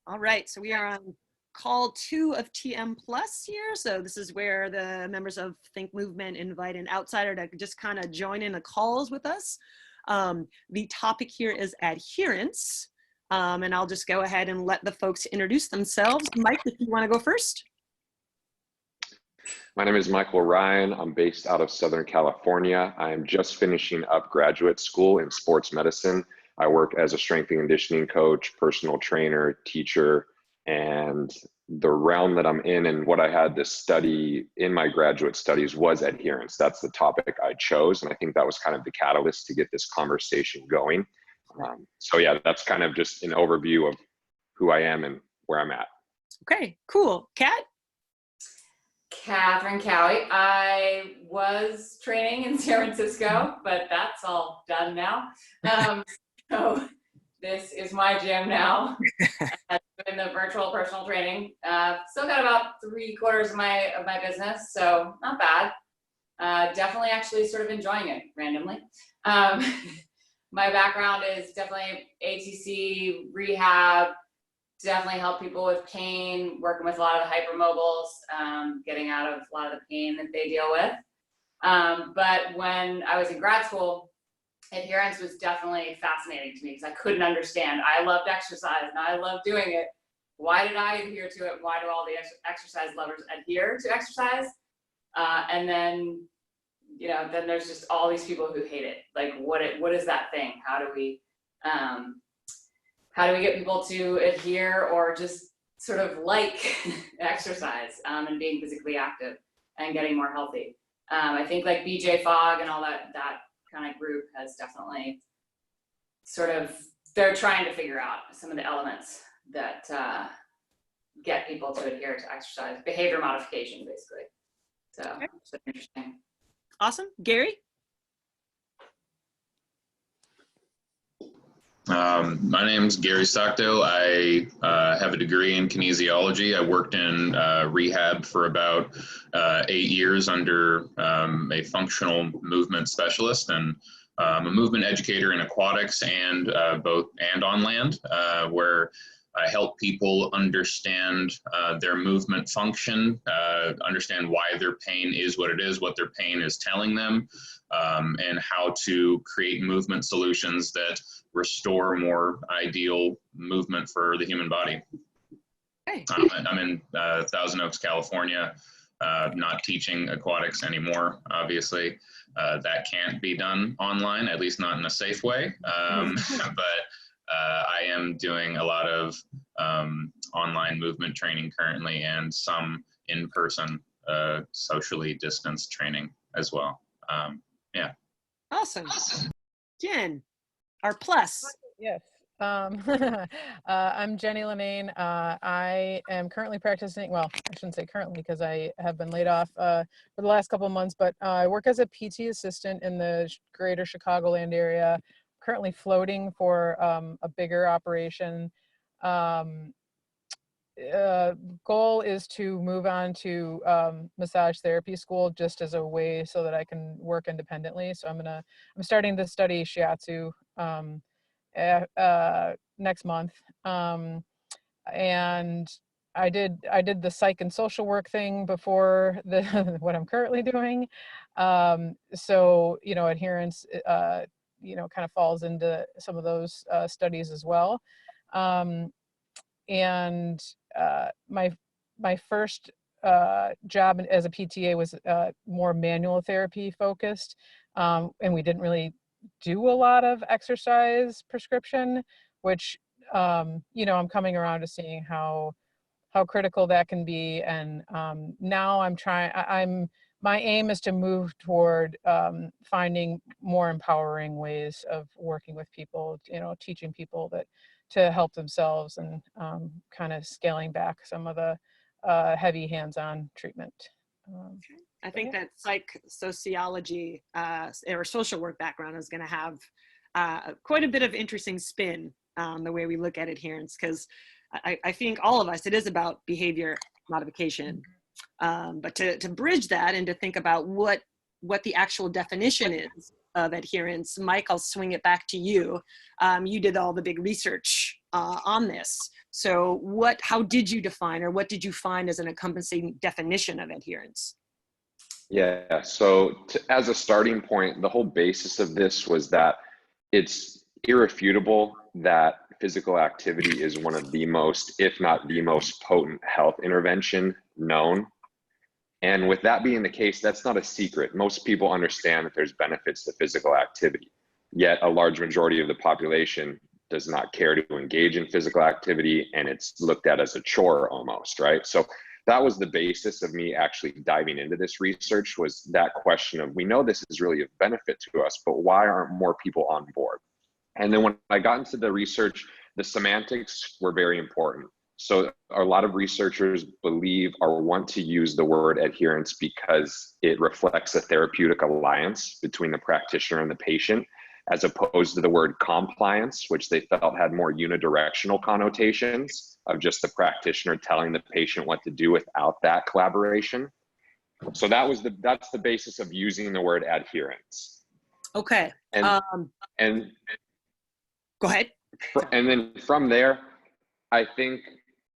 All right, so we are on call 2 of TM Plus here. So this is where the members of Think Movement invite an outsider to just kind of join in the calls with us. The topic here is adherence. And I'll just go ahead and let the folks introduce themselves. Mike, if you want to go first. My name is Michael Ryan. I'm based out of Southern California. I am just finishing up graduate school in sports medicine. I work as a strength and conditioning coach, personal trainer, teacher, and the realm that I'm in and what I had to study in my graduate studies was adherence. That's the topic I chose, and I think that was kind of the catalyst to get this conversation going. So yeah, that's kind of just an overview of who I am and where I'm at. Okay, cool. Kat? Catherine Cowie. I was training in San Francisco, but that's all done now. So this is my gym now. I'm doing the virtual personal training. Still got about 3/4 of my business, so not bad. Definitely actually sort of enjoying it randomly. My background is definitely ATC, rehab, definitely help people with pain, working with a lot of the hypermobiles, getting out of a lot of the pain that they deal with. But when I was in grad school, adherence was definitely fascinating to me because I couldn't understand. I loved exercise and I loved doing it. Why did I adhere to it? Why do all the exercise lovers adhere to exercise? And then, then there's just all these people who hate it. Like, what is that thing? How do we get people to adhere or just sort of like exercise and being physically active and getting more healthy? I think like BJ Fogg and all that kind of group has definitely they're trying to figure out some of the elements that get people to adhere to exercise, behavior modification, basically. So okay. It's interesting. Awesome. Gary? My name's Gary Sato. I have a degree in kinesiology. I worked in rehab for about 8 years under a functional movement specialist, and I'm a movement educator in aquatics and on land, where I help people understand their movement function, understand why their pain is what it is, what their pain is telling them, and how to create movement solutions that restore more ideal movement for the human body. Okay. I'm in Thousand Oaks, California, not teaching aquatics anymore, obviously. That can't be done online, at least not in a safe way. But I am doing a lot of online movement training currently and some in-person socially distanced training as well. Yeah. Awesome. Jen, our plus. Yes. I'm Jenny Linane. I am currently practicing, well, I shouldn't say currently because I have been laid off for the last couple of months, but I work as a PT assistant in the greater Chicagoland area, currently floating for a bigger operation. Goal is to move on to massage therapy school just as a way so that I can work independently. So I'm starting to study shiatsu next month, and I did the psych and social work thing before what I'm currently doing. So adherence kind of falls into some of those studies as well. And my first job as a PTA was more manual therapy focused, and we didn't really do a lot of exercise prescription, which I'm coming around to seeing how critical that can be. And now my aim is to move toward finding more empowering ways of working with people, teaching people to help themselves, and kind of scaling back some of the heavy hands-on treatment. I think that sociology or social work background is going to have quite a bit of interesting spin on the way we look at adherence, because I think all of us, it is about behavior modification. But to bridge that and to think about what the actual definition is of adherence, Mike, I'll swing it back to you. You did all the big research on this. So how did you define, or what did you find as an encompassing definition of adherence? Yeah, so as a starting point, the whole basis of this was that it's irrefutable that physical activity is one of the most, if not the most potent health intervention known. And with that being the case, that's not a secret. Most people understand that there's benefits to physical activity, yet a large majority of the population does not care to engage in physical activity, and it's looked at as a chore almost, right? So that was the basis of me actually diving into this research, was that question of, we know this is really of benefit to us, but why aren't more people on board? And then when I got into the research, the semantics were very important. So a lot of researchers believe or want to use the word adherence because it reflects a therapeutic alliance between the practitioner and the patient, as opposed to the word compliance, which they felt had more unidirectional connotations of just the practitioner telling the patient what to do without that collaboration. So that's the basis of using the word adherence. Okay. And go ahead. And then from there, I think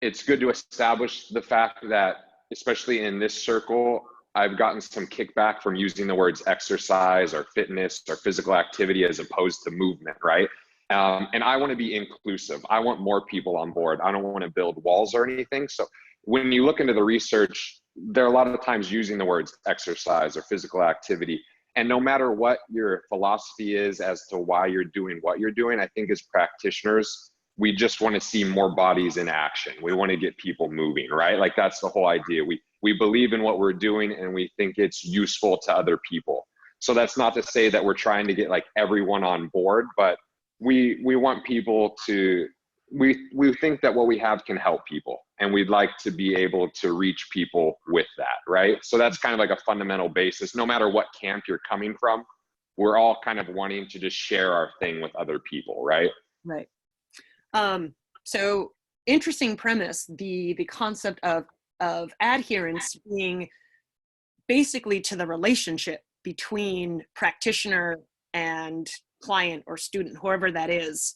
it's good to establish the fact that, especially in this circle, I've gotten some kickback from using the words exercise or fitness or physical activity as opposed to movement, right? And I want to be inclusive. I want more people on board. I don't want to build walls or anything. So when you look into the research, there are a lot of times using the words exercise or physical activity. And no matter what your philosophy is as to why you're doing what you're doing, I think as practitioners, we just want to see more bodies in action. We want to get people moving, right? Like, that's the whole idea. We believe in what we're doing, and we think it's useful to other people. So that's not to say that we're trying to get like everyone on board, but we want people to, we think that what we have can help people, and we'd like to be able to reach people with that, right? So that's kind of like a fundamental basis. No matter what camp you're coming from, we're all kind of wanting to just share our thing with other people, right? Right. So interesting premise, the concept of adherence being basically to the relationship between practitioner and client or student, whoever that is.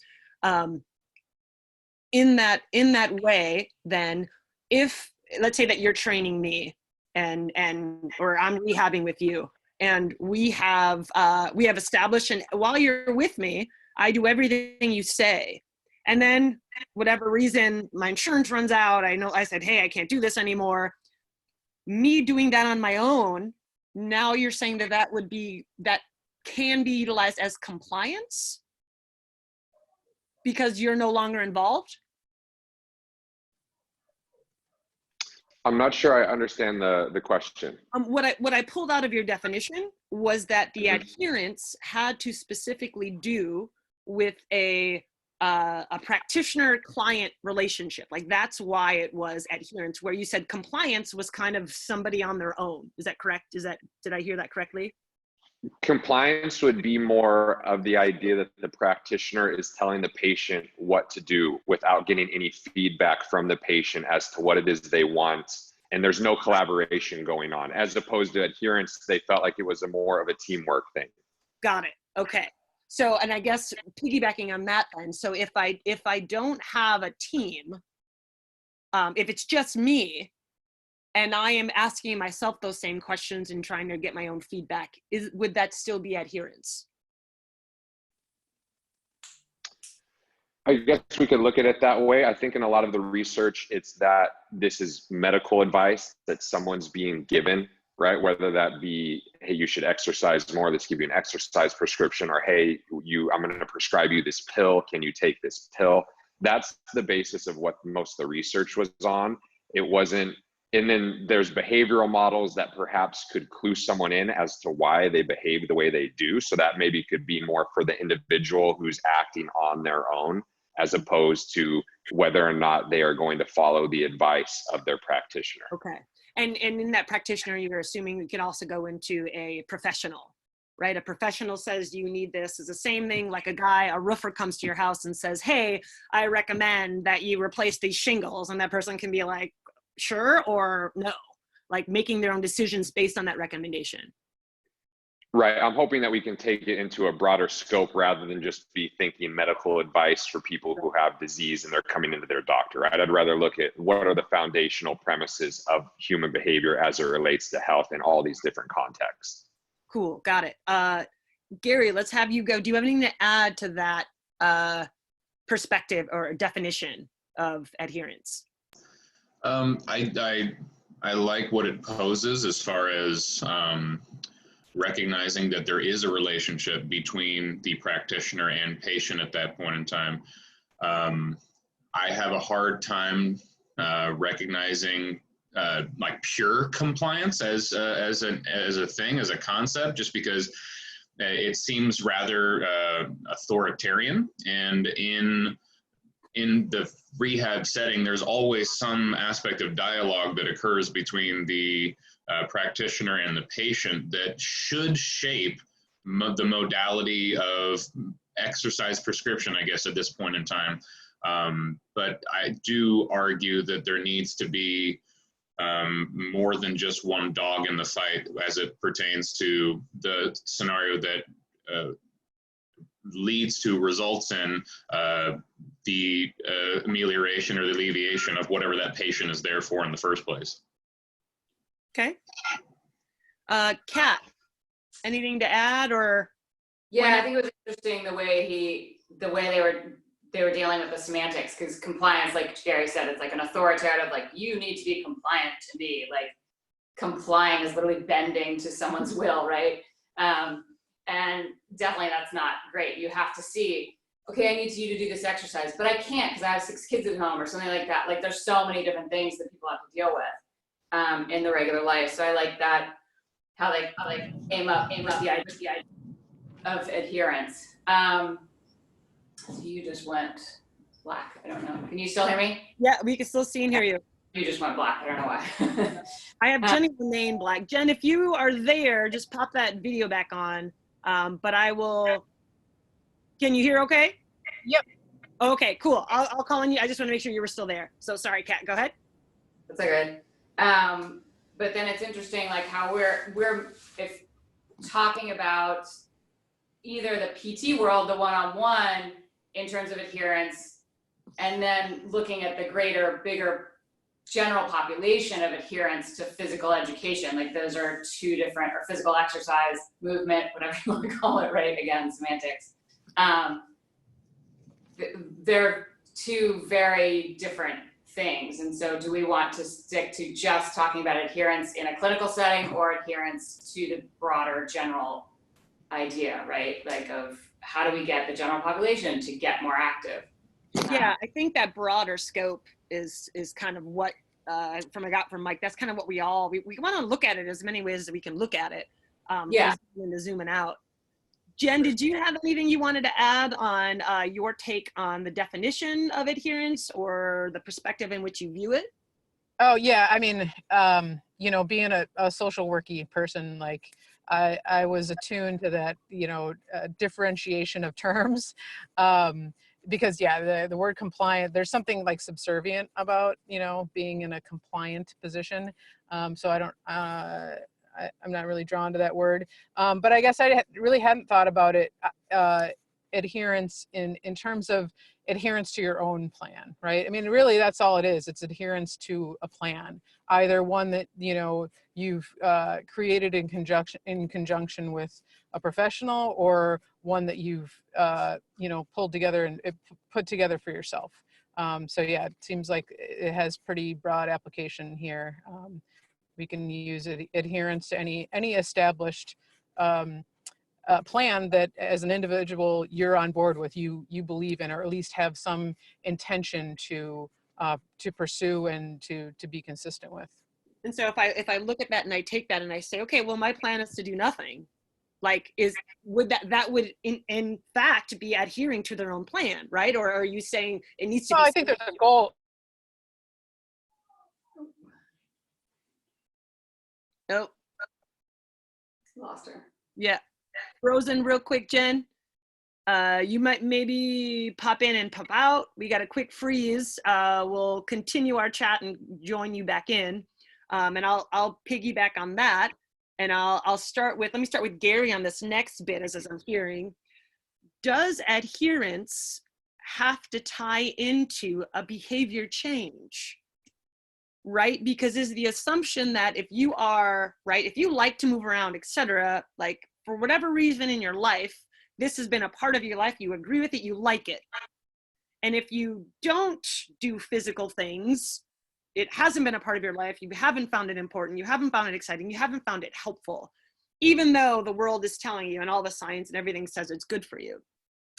In that way, then, if let's say that you're training me and or I'm rehabbing with you, and we have established, and while you're with me, I do everything you say. And then, whatever reason, my insurance runs out. I said, hey, I can't do this anymore. Me doing that on my own, now you're saying that can be utilized as compliance because you're no longer involved? I'm not sure I understand the question. What I pulled out of your definition was that the adherence had to specifically do with a practitioner-client relationship. Like, that's why it was adherence, where you said compliance was kind of somebody on their own. Is that correct? Did I hear that correctly? Compliance would be more of the idea that the practitioner is telling the patient what to do without getting any feedback from the patient as to what it is they want. And there's no collaboration going on. As opposed to adherence, they felt like it was more of a teamwork thing. Got it. Okay. So, and I guess piggybacking on that then, so if I don't have a team, if it's just me, and I am asking myself those same questions and trying to get my own feedback, would that still be adherence? I guess we could look at it that way. I think in a lot of the research, it's that this is medical advice that someone's being given, right? Whether that be, hey, you should exercise more, let's give you an exercise prescription, or hey, I'm going to prescribe you this pill, can you take this pill? That's the basis of what most of the research was on. It wasn't. And then there's behavioral models that perhaps could clue someone in as to why they behave the way they do. So that maybe could be more for the individual who's acting on their own, as opposed to whether or not they are going to follow the advice of their practitioner. Okay. And in that practitioner, you're assuming we can also go into a professional, right? A professional says, you need this. Is the same thing like a roofer comes to your house and says, hey, I recommend that you replace these shingles. And that person can be like, sure or no, like making their own decisions based on that recommendation. Right. I'm hoping that we can take it into a broader scope rather than just be thinking medical advice for people who have disease and they're coming into their doctor, right? I'd rather look at what are the foundational premises of human behavior as it relates to health in all these different contexts. Cool. Got it. Gary, let's have you go. Do you have anything to add to that perspective or definition of adherence? I like what it poses as far as recognizing that there is a relationship between the practitioner and patient at that point in time. I have a hard time recognizing like pure compliance as a thing, as a concept, just because it seems rather authoritarian. And in the rehab setting, there's always some aspect of dialogue that occurs between the practitioner and the patient that should shape the modality of exercise prescription, I guess, at this point in time. But I do argue that there needs to be more than just one dog in the fight as it pertains to the scenario that leads to results in the amelioration or the alleviation of whatever that patient is there for in the first place. Okay. Kat, anything to add or? Yeah, I think it was interesting the way they were dealing with the semantics, because compliance, like Gary said, it's like an authoritative, like you need to be compliant to me. Like complying is literally bending to someone's will, right? And definitely that's not great. You have to see, okay, I need you to do this exercise, but I can't because I have 6 kids at home or something like that. Like there's so many different things that people have to deal with in the regular life. So I like that, how they came up with the idea of adherence. So you just went black. I don't know. Can you still hear me? Yeah, we can still see and hear you. You just went black. I don't know why. I have Jenny Linane black. Jen, if you are there, just pop that video back on. But I will. Can you hear okay? Yep. Okay, cool. I'll call on you. I just want to make sure you were still there. So sorry, Kat, go ahead. That's all good. But then it's interesting, like how we're if talking about either the PT world, the one-on-one in terms of adherence, and then looking at the greater, bigger general population of adherence to physical education. Like those are 2 different, or physical exercise, movement, whatever you want to call it, right? Again, semantics. They're 2 very different things. And so do we want to stick to just talking about adherence in a clinical setting, or adherence to the broader general idea, right? Like of how do we get the general population to get more active? Yeah, I think that broader scope is kind of what I got from Mike. That's kind of what we want to look at it as many ways as we can look at it. Yeah. Zooming out. Jen, did you have anything you wanted to add on your take on the definition of adherence or the perspective in which you view it? Oh yeah, I mean, you know, being a social worky person, like I was attuned to that, you know, differentiation of terms, because yeah, the word compliant, there's something like subservient about, you know, being in a compliant position. So I don't, I'm not really drawn to that word, but I guess I really hadn't thought about it, adherence in terms of adherence to your own plan, right? I mean, really, that's all it is. It's adherence to a plan, either one that, you know, you've created in conjunction with a professional, or one that you've, you know, pulled together and put together for yourself. So yeah, it seems like it has pretty broad application here. We can use adherence to any established plan that as an individual you're on board with, you believe in, or at least have some intention to pursue and to be consistent with. And so if I look at that and I take that and I say, okay, well, my plan is to do nothing, like would that would in fact be adhering to their own plan, right? Or are you saying it needs to be? I think there's a goal. Oh, Lost her. Yeah. Frozen real quick, Jen. You might maybe pop in and pop out. We got a quick freeze. We'll continue our chat and join you back in. And I'll piggyback on that. And let me start with Gary on this next bit as I'm hearing. Does adherence have to tie into a behavior change? Right? Because is the assumption that if you are, right, if you like to move around, etc., like for whatever reason in your life, this has been a part of your life, you agree with it, you like it. And if you don't do physical things, it hasn't been a part of your life, you haven't found it important, you haven't found it exciting, you haven't found it helpful, even though the world is telling you and all the science and everything says it's good for you.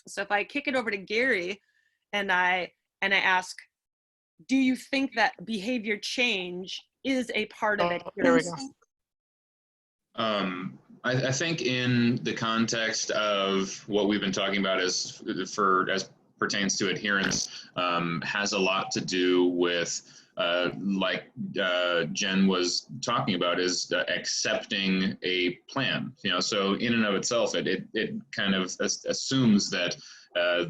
So if I kick it over to Gary and I ask, do you think that behavior change is a part of it? There we go. I think in the context of what we've been talking about as pertains to adherence, has a lot to do with like Jen was talking about, is accepting a plan. So in and of itself, it kind of assumes that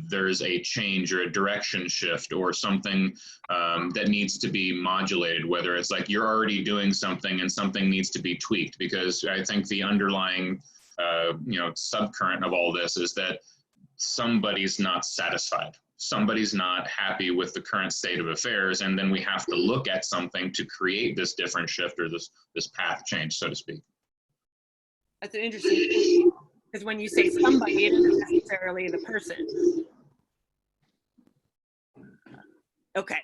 there's a change or a direction shift or something that needs to be modulated, whether it's like you're already doing something and something needs to be tweaked. Because I think the underlying subcurrent of all this is that somebody's not satisfied. Somebody's not happy with the current state of affairs, and then we have to look at something to create this different shift or this path change, so to speak. That's an interesting thing, because when you say somebody, it isn't necessarily the person. Okay,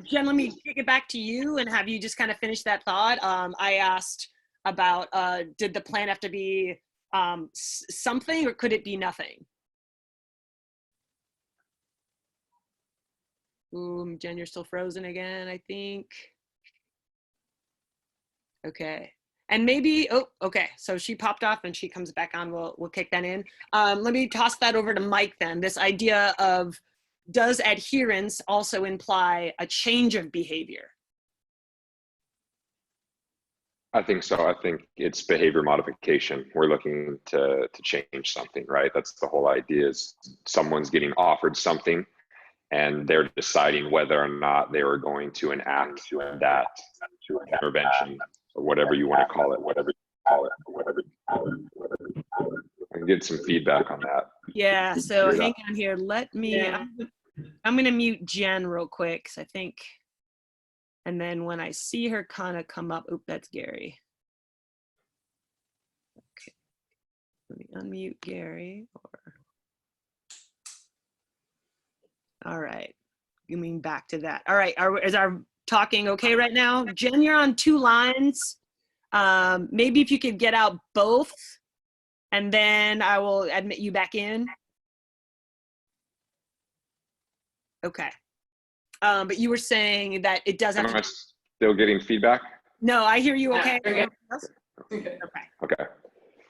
Jen, let me kick it back to you and have you just kind of finish that thought. I asked about, did the plan have to be something, or could it be nothing? Ooh, Jen, you're still frozen again, I think. Okay. And maybe, oh, okay. So she popped off and she comes back on. We'll kick that in. Let me toss that over to Mike then. This idea of, does adherence also imply a change of behavior? I think so. I think it's behavior modification. We're looking to change something, right? That's the whole idea, is someone's getting offered something and they're deciding whether or not they are going to enact that intervention, or whatever you want to call it, I can get some feedback on that. Yeah, so hang on here. Let me, I'm going to mute Jen real quick, because I think, and then when I see her kind of come up, oop, that's Gary. Okay, let me unmute Gary. All right, coming back to that. All right, is our talking okay right now? Jen, you're on 2 lines. Maybe if you could get out both, and then I will admit you back in. Okay. But you were saying that it doesn't. Am I still getting feedback? No, I hear you. Okay. Okay.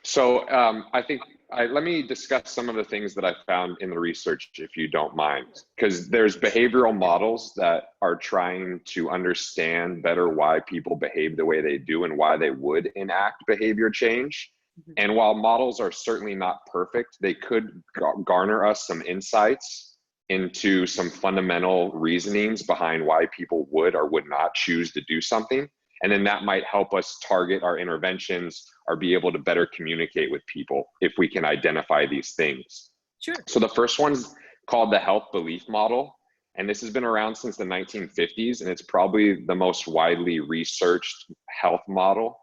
So I think let me discuss some of the things that I found in the research, if you don't mind, because there's behavioral models that are trying to understand better why people behave the way they do and why they would enact behavior change. And while models are certainly not perfect, they could garner us some insights into some fundamental reasonings behind why people would or would not choose to do something. And then that might help us target our interventions or be able to better communicate with people if we can identify these things. Sure. So the first one's called the health belief model. And this has been around since the 1950s, and it's probably the most widely researched health model.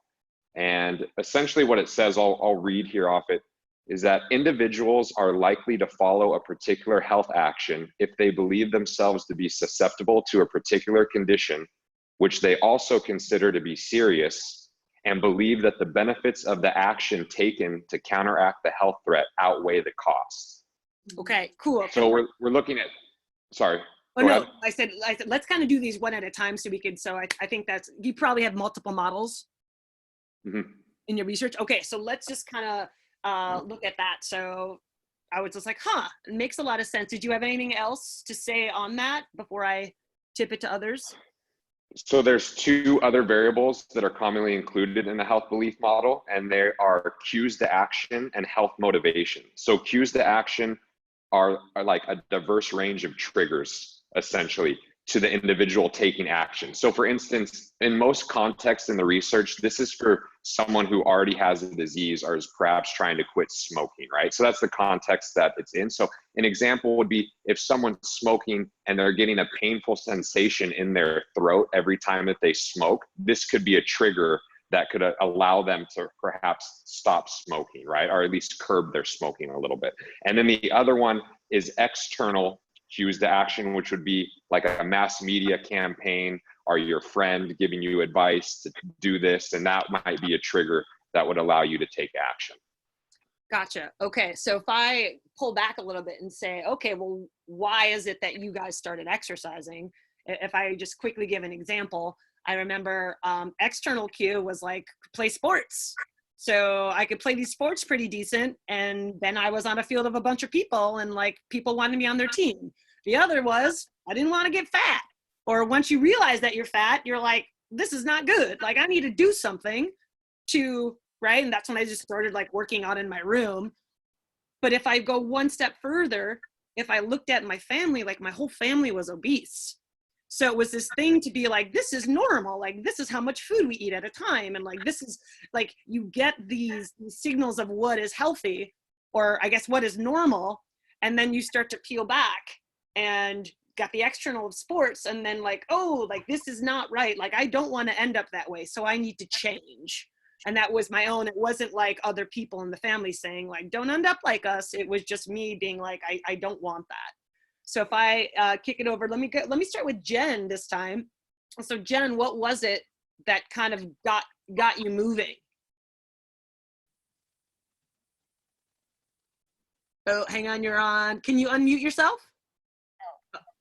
And essentially what it says, I'll read here off it, is that individuals are likely to follow a particular health action if they believe themselves to be susceptible to a particular condition, which they also consider to be serious, and believe that the benefits of the action taken to counteract the health threat outweigh the costs. Okay, cool. So we're looking at, sorry. Oh no, I said let's kind of do these one at a time so we could, so I think that's, you probably have multiple models in your research. Okay, so let's just kind of look at that. So I was just like, it makes a lot of sense. Did you have anything else to say on that before I tip it to others? So there's 2 other variables that are commonly included in the health belief model, and they are cues to action and health motivation. So cues to action are like a diverse range of triggers, essentially. to the individual taking action. So for instance, in most contexts in the research, this is for someone who already has a disease or is perhaps trying to quit smoking, right? So that's the context that it's in. So an example would be if someone's smoking and they're getting a painful sensation in their throat every time that they smoke, this could be a trigger that could allow them to perhaps stop smoking, right? Or at least curb their smoking a little bit. And then the other one is external cues to action, which would be like a mass media campaign or your friend giving you advice to do this. And that might be a trigger that would allow you to take action. Gotcha. Okay. So if I pull back a little bit and say, okay, well, why is it that you guys started exercising? If I just quickly give an example, I remember external cue was like play sports. So I could play these sports pretty decent. And then I was on a field of a bunch of people and like people wanted me on their team. The other was I didn't want to get fat. Or once you realize that you're fat, you're like, this is not good. Like I need to do something to, right? And that's when I just started like working out in my room. But if I go one step further, if I looked at my family, like my whole family was obese. So it was this thing to be like, this is normal. Like, this is how much food we eat at a time. And like, this is like, you get these signals of what is healthy, or I guess what is normal. And then you start to peel back and got the external of sports. And then like, oh, like this is not right. Like, I don't want to end up that way. So I need to change. And that was my own. It wasn't like other people in the family saying like, don't end up like us. It was just me being like, I don't want that. So if I kick it over, let me start with Jen this time. So Jen, what was it that kind of got you moving? Oh, hang on, you're on. Can you unmute yourself?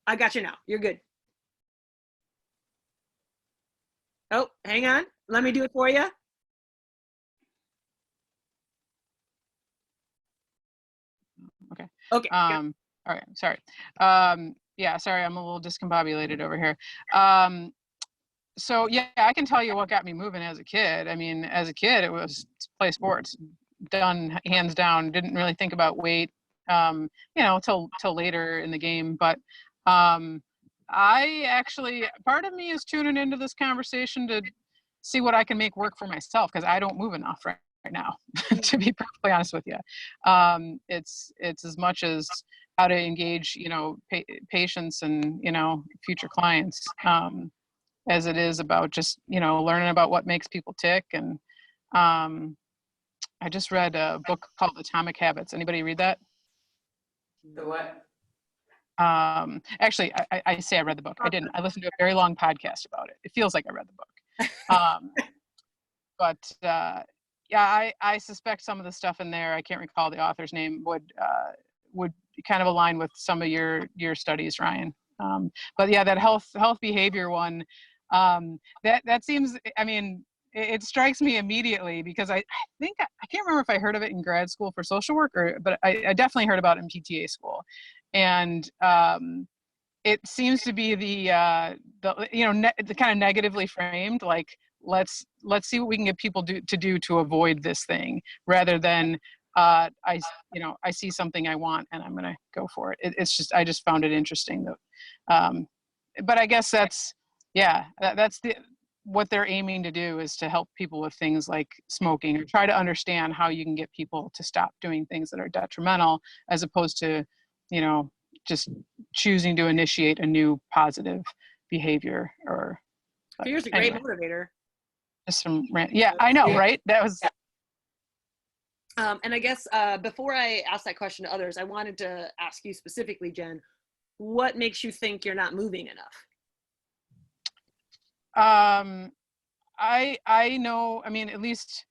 I got you now. You're good. Oh, hang on. Let me do it for you. Okay. Okay. All right. Sorry. Yeah, sorry. I'm a little discombobulated over here. So yeah, I can tell you what got me moving as a kid. I mean, as a kid, it was play sports, done hands down. Didn't really think about weight, you know, till later in the game. But I actually, part of me is tuning into this conversation to see what I can make work for myself, because I don't move enough right now, to be perfectly honest with you. It's as much as how to engage, you know, patients and, you know, future clients, as it is about just, you know, learning about what makes people tick. And I just read a book called Atomic Habits. Anybody read that? The what? Actually, I say I read the book. I didn't. I listened to a very long podcast about it. It feels like I read the book. But yeah, I suspect some of the stuff in there, I can't recall the author's name, would kind of align with some of your studies, Ryan. But yeah, that health behavior one, that seems, I mean, it strikes me immediately, because I think, I can't remember if I heard of it in grad school for social work, but I definitely heard about it in PTA school. And it seems to be the you know, the kind of negatively framed, like, let's see what we can get people to do to avoid this thing, rather than I see something I want and I'm gonna go for it. It's just, I just found it interesting that, but I guess that's what they're aiming to do, is to help people with things like smoking, or try to understand how you can get people to stop doing things that are detrimental, as opposed to, you know, just choosing to initiate a new positive behavior. Or Fear's a great motivator. Just some yeah, I know, right? That was. And I guess before I ask that question to others, I wanted to ask you specifically, Jen, what makes you think you're not moving enough? I know, I mean, at least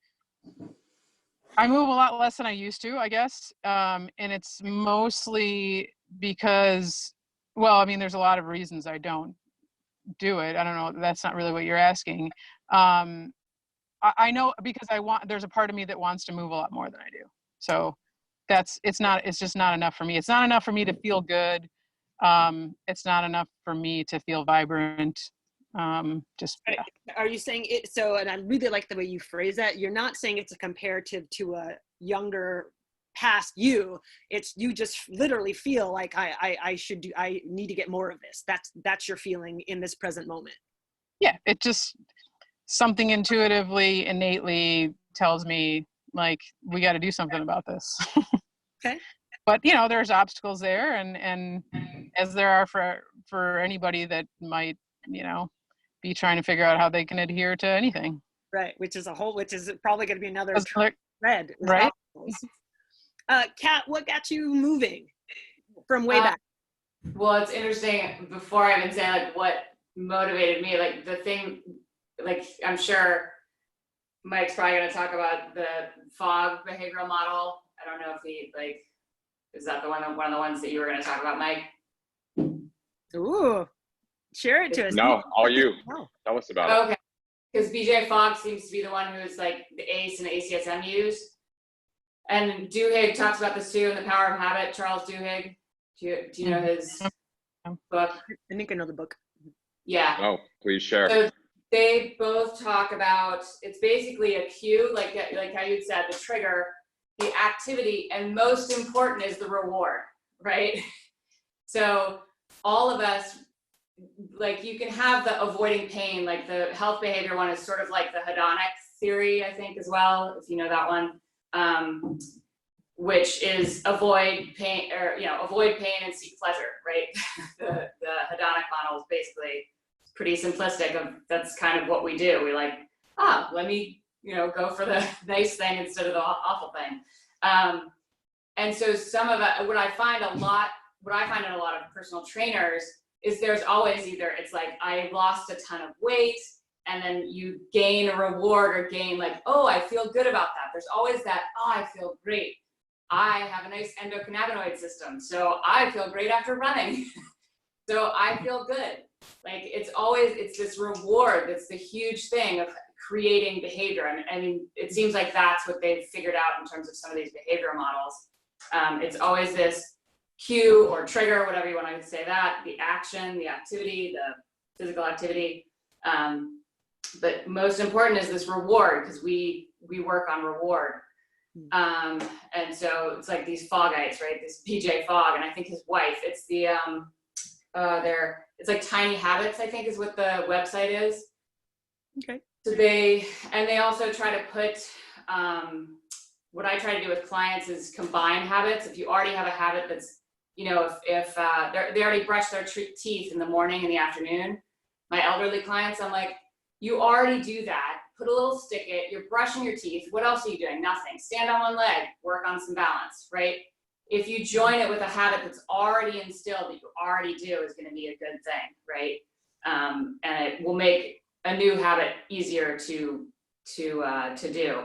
I move a lot less than I used to, I guess. And it's mostly because, well, I mean, there's a lot of reasons I don't do it. I don't know, that's not really what you're asking. I know, because there's a part of me that wants to move a lot more than I do. So it's just not enough for me. It's not enough for me to feel good. It's not enough for me to feel vibrant. Yeah. Are you saying it? So, and I really like the way you phrase that. You're not saying it's a comparative to a younger past you. It's, you just literally feel like I need to get more of this. That's your feeling in this present moment. Yeah, it just, something intuitively, innately tells me like, we got to do something about this. Okay. But there's obstacles there, and as there are for anybody that might be trying to figure out how they can adhere to anything. Right, which is probably going to be another thread. Right. Kat, what got you moving from way back? Well, it's interesting. Before I even say like what motivated me, like the thing, like I'm sure Mike's probably going to talk about the fog behavioral model. I don't know if he is that one of the ones that you were going to talk about, Mike? Ooh, share it to us. No, all you. Tell us about it. Okay, because BJ Fogg seems to be the one who's like the ACE and ACSM use. And Duhigg talks about this too in The Power of Habit, Charles Duhigg. Do you know his book? I think I know the book. Yeah. Oh, please share. So they both talk about, it's basically a cue, like how you said, the trigger, the activity, and most important is the reward, right? So all of us, like you can have the avoiding pain, like the health behavior one is sort of like the hedonic theory, I think, as well, if you know that one, which is avoid pain and seek pleasure, right? the hedonic model is basically pretty simplistic. That's kind of what we do. We like, let me go for the nice thing instead of the awful thing. And so some of it, what I find in a lot of personal trainers is there's always either, it's like, I lost a ton of weight, and then you gain a reward or gain like, oh, I feel good about that. There's always that, oh, I feel great. I have a nice endocannabinoid system, so I feel great after running. So I feel good. Like it's this reward that's the huge thing of creating behavior. I mean, it seems like that's what they've figured out in terms of some of these behavioral models. It's always this cue or trigger, whatever you want to say that, the action, the activity, the physical activity. But most important is this reward, because we work on reward. And so it's like these Foggites, right? This PJ Fogg, and I think his wife, it's the, it's like Tiny Habits, I think is what the website is. Okay. So they also try to put, what I try to do with clients is combine habits. If you already have a habit that's, if they already brush their teeth in the morning and the afternoon, my elderly clients, I'm like, you already do that. Put a little stick it, you're brushing your teeth. What else are you doing? Nothing. Stand on one leg, work on some balance, right? If you join it with a habit that's already instilled that you already do, is going to be a good thing, right? And it will make a new habit easier to do.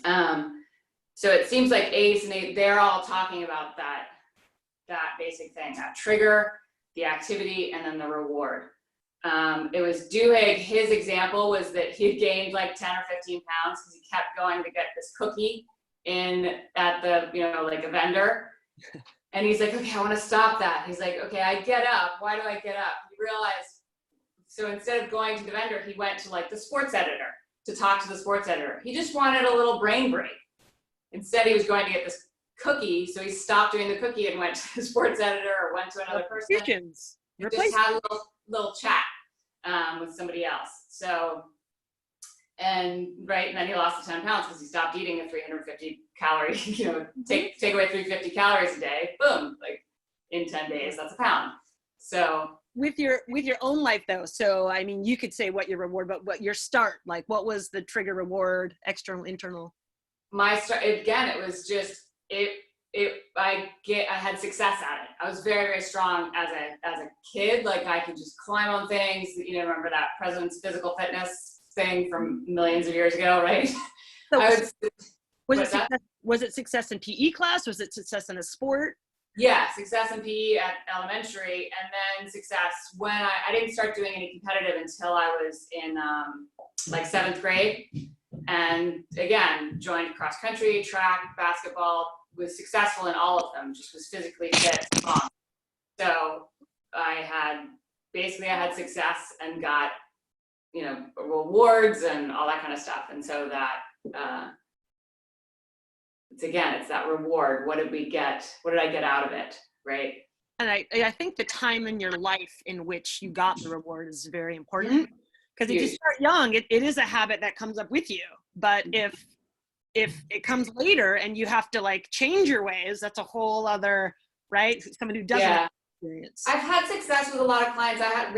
So it seems like ACE and they're all talking about that basic thing, that trigger, the activity, and then the reward. It was Duhigg, his example was that he had gained like 10 or 15 pounds because he kept going to get this cookie at the, like a vendor. And he's like, okay, I want to stop that. He's like, okay, I get up. Why do I get up? He realized, so instead of going to the vendor, he went to like the sports editor to talk to the sports editor. He just wanted a little brain break. Instead, he was going to get this cookie. So he stopped doing the cookie and went to the sports editor or went to another person. Just had a little chat with somebody else. So, and then he lost the 10 pounds because he stopped eating a 350 calorie, take away 350 calories a day, boom, like in 10 days, that's a pound. So with your own life though, so I mean, you could say what your reward, but what your start, like what was the trigger, reward, external, internal? My start, again, it was just, I had success at it. I was very, very strong as a kid. Like I could just climb on things. Remember that President's Physical Fitness thing from millions of years ago, right? So was it success in PE class? Was it success in a sport? Yeah, success in PE at elementary, and then success when I didn't start doing any competitive until I was in like 7th grade. And again, joined cross country, track, basketball, was successful in all of them, just was physically fit, strong. So I had success and got, rewards and all that kind of stuff. And so it's that reward. What did we get? What did I get out of it? Right. And I think the time in your life in which you got the reward is very important, because if you start young, it is a habit that comes up with you. But if it comes later and you have to like change your ways, that's a whole other, right? Someone who doesn't have experience. I've had success with a lot of clients. I had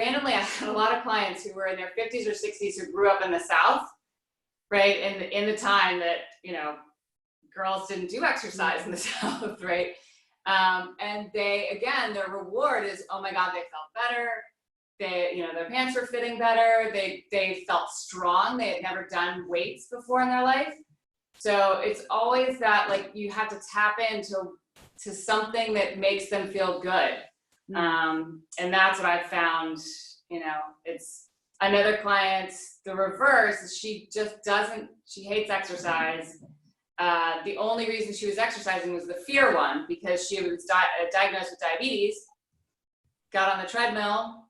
a lot of clients who were in their 50s or 60s who grew up in the South, right? In the time that, you know, girls didn't do exercise in the South, right? And they, again, their reward is, oh my God, they felt better. They, you know, their pants were fitting better. They felt strong. They had never done weights before in their life. So it's always that, like, you have to tap into something that makes them feel good. And that's what I've found, you know. It's another client, the reverse is she hates exercise. The only reason she was exercising was the fear one, because she was diagnosed with diabetes, got on the treadmill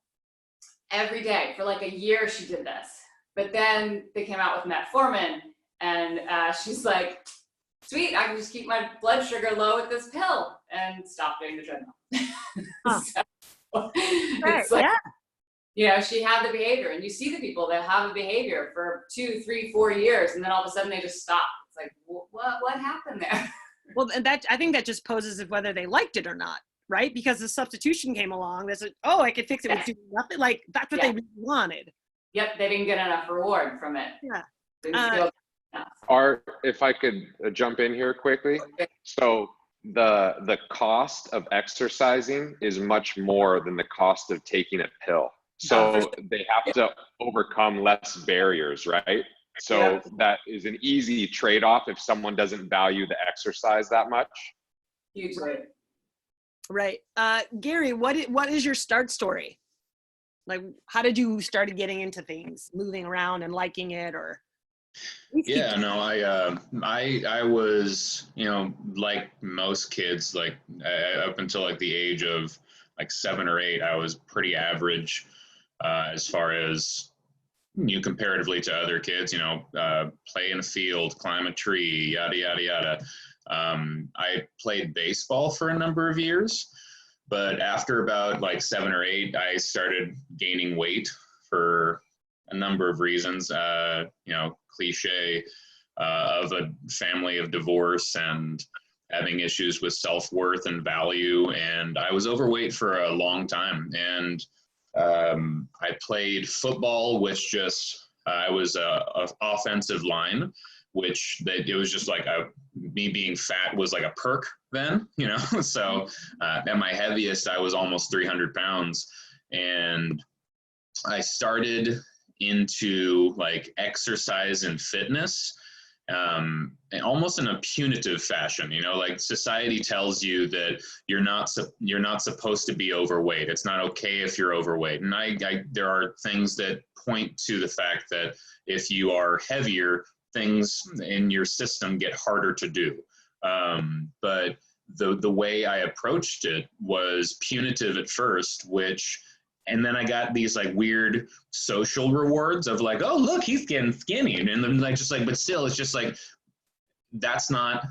every day for like a year. She did this, but then they came out with metformin, and she's like, sweet, I can just keep my blood sugar low with this pill and stop doing the treadmill. So, it's like, you know, she had the behavior, and you see the people that have a behavior for 2, 3, 4 years, and then all of a sudden they just stop. It's like, what happened there? Well, and that, I think that just poses of whether they liked it or not, right? Because the substitution came along. There's I could fix it with doing nothing. Like, that's what they really wanted. Yep, they didn't get enough reward from it. Yeah. If I could jump in here quickly. So the cost of exercising is much more than the cost of taking a pill. So they have to overcome less barriers, right? So that is an easy trade-off if someone doesn't value the exercise that much. Hugely. Right. Gary, what is your start story? Like, how did you start getting into things, moving around and liking it, or? Yeah, no, I was, you know, like most kids, like up until like the age of like 7 or 8, I was pretty average as far as, you know, comparatively to other kids, you know, play in a field, climb a tree, yada, yada, yada. I played baseball for a number of years, but after about like 7 or 8, I started gaining weight for a number of reasons, you know, cliche of a family of divorce and having issues with self-worth and value. And I was overweight for a long time. And I played football, which just, I was a offensive line, which it was just like me being fat was like a perk then, you know? So at my heaviest, I was almost 300 pounds. And I started into like exercise and fitness, and almost in a punitive fashion, you know, like society tells you that you're not supposed to be overweight. It's not okay if you're overweight. And there are things that point to the fact that if you are heavier, things in your system get harder to do. But the way I approached it was punitive at first, and then I got these like weird social rewards of like, oh, look, he's getting skinny. And then like, just like, but still, it's just like, that's not,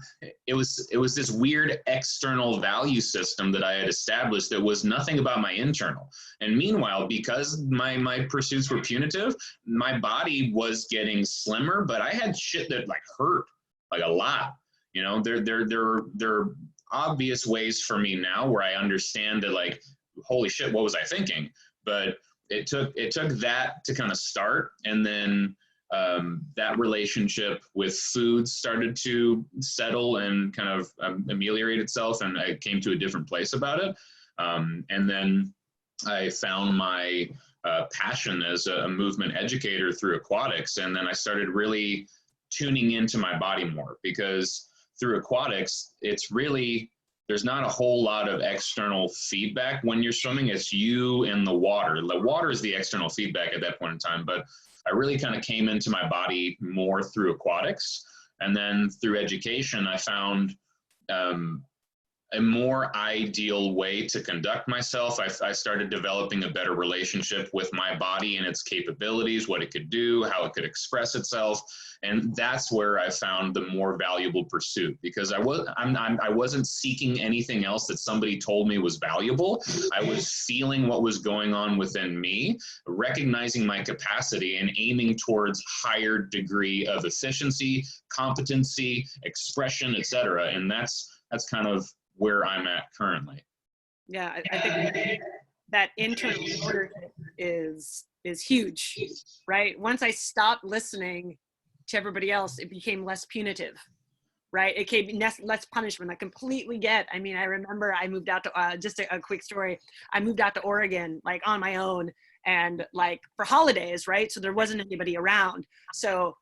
it was this weird external value system that I had established that was nothing about my internal. And meanwhile, because my pursuits were punitive, my body was getting slimmer, but I had shit that like hurt like a lot. You know, there are obvious ways for me now where I understand that like, holy shit, what was I thinking? But it took that to kind of start, and then that relationship with food started to settle and kind of ameliorate itself, and I came to a different place about it. And then I found my passion as a movement educator through aquatics, and then I started really tuning into my body more, because through aquatics, it's really, there's not a whole lot of external feedback when you're swimming. It's you and the water. The water is the external feedback at that point in time. But I really kind of came into my body more through aquatics. And then through education, I found a more ideal way to conduct myself. I started developing a better relationship with my body and its capabilities, what it could do, how it could express itself. And that's where I found the more valuable pursuit, because I wasn't seeking anything else that somebody told me was valuable. I was feeling what was going on within me, recognizing my capacity and aiming towards higher degree of efficiency, competency, expression, etc. And that's kind of where I'm at currently. Yeah, I think that internal ownership is huge, right? Once I stopped listening to everybody else, it became less punitive, right? It became less punishment. I completely get. I mean, I remember I moved out to just a quick story. I moved out to Oregon like on my own, and like for holidays, right? So there wasn't anybody around. So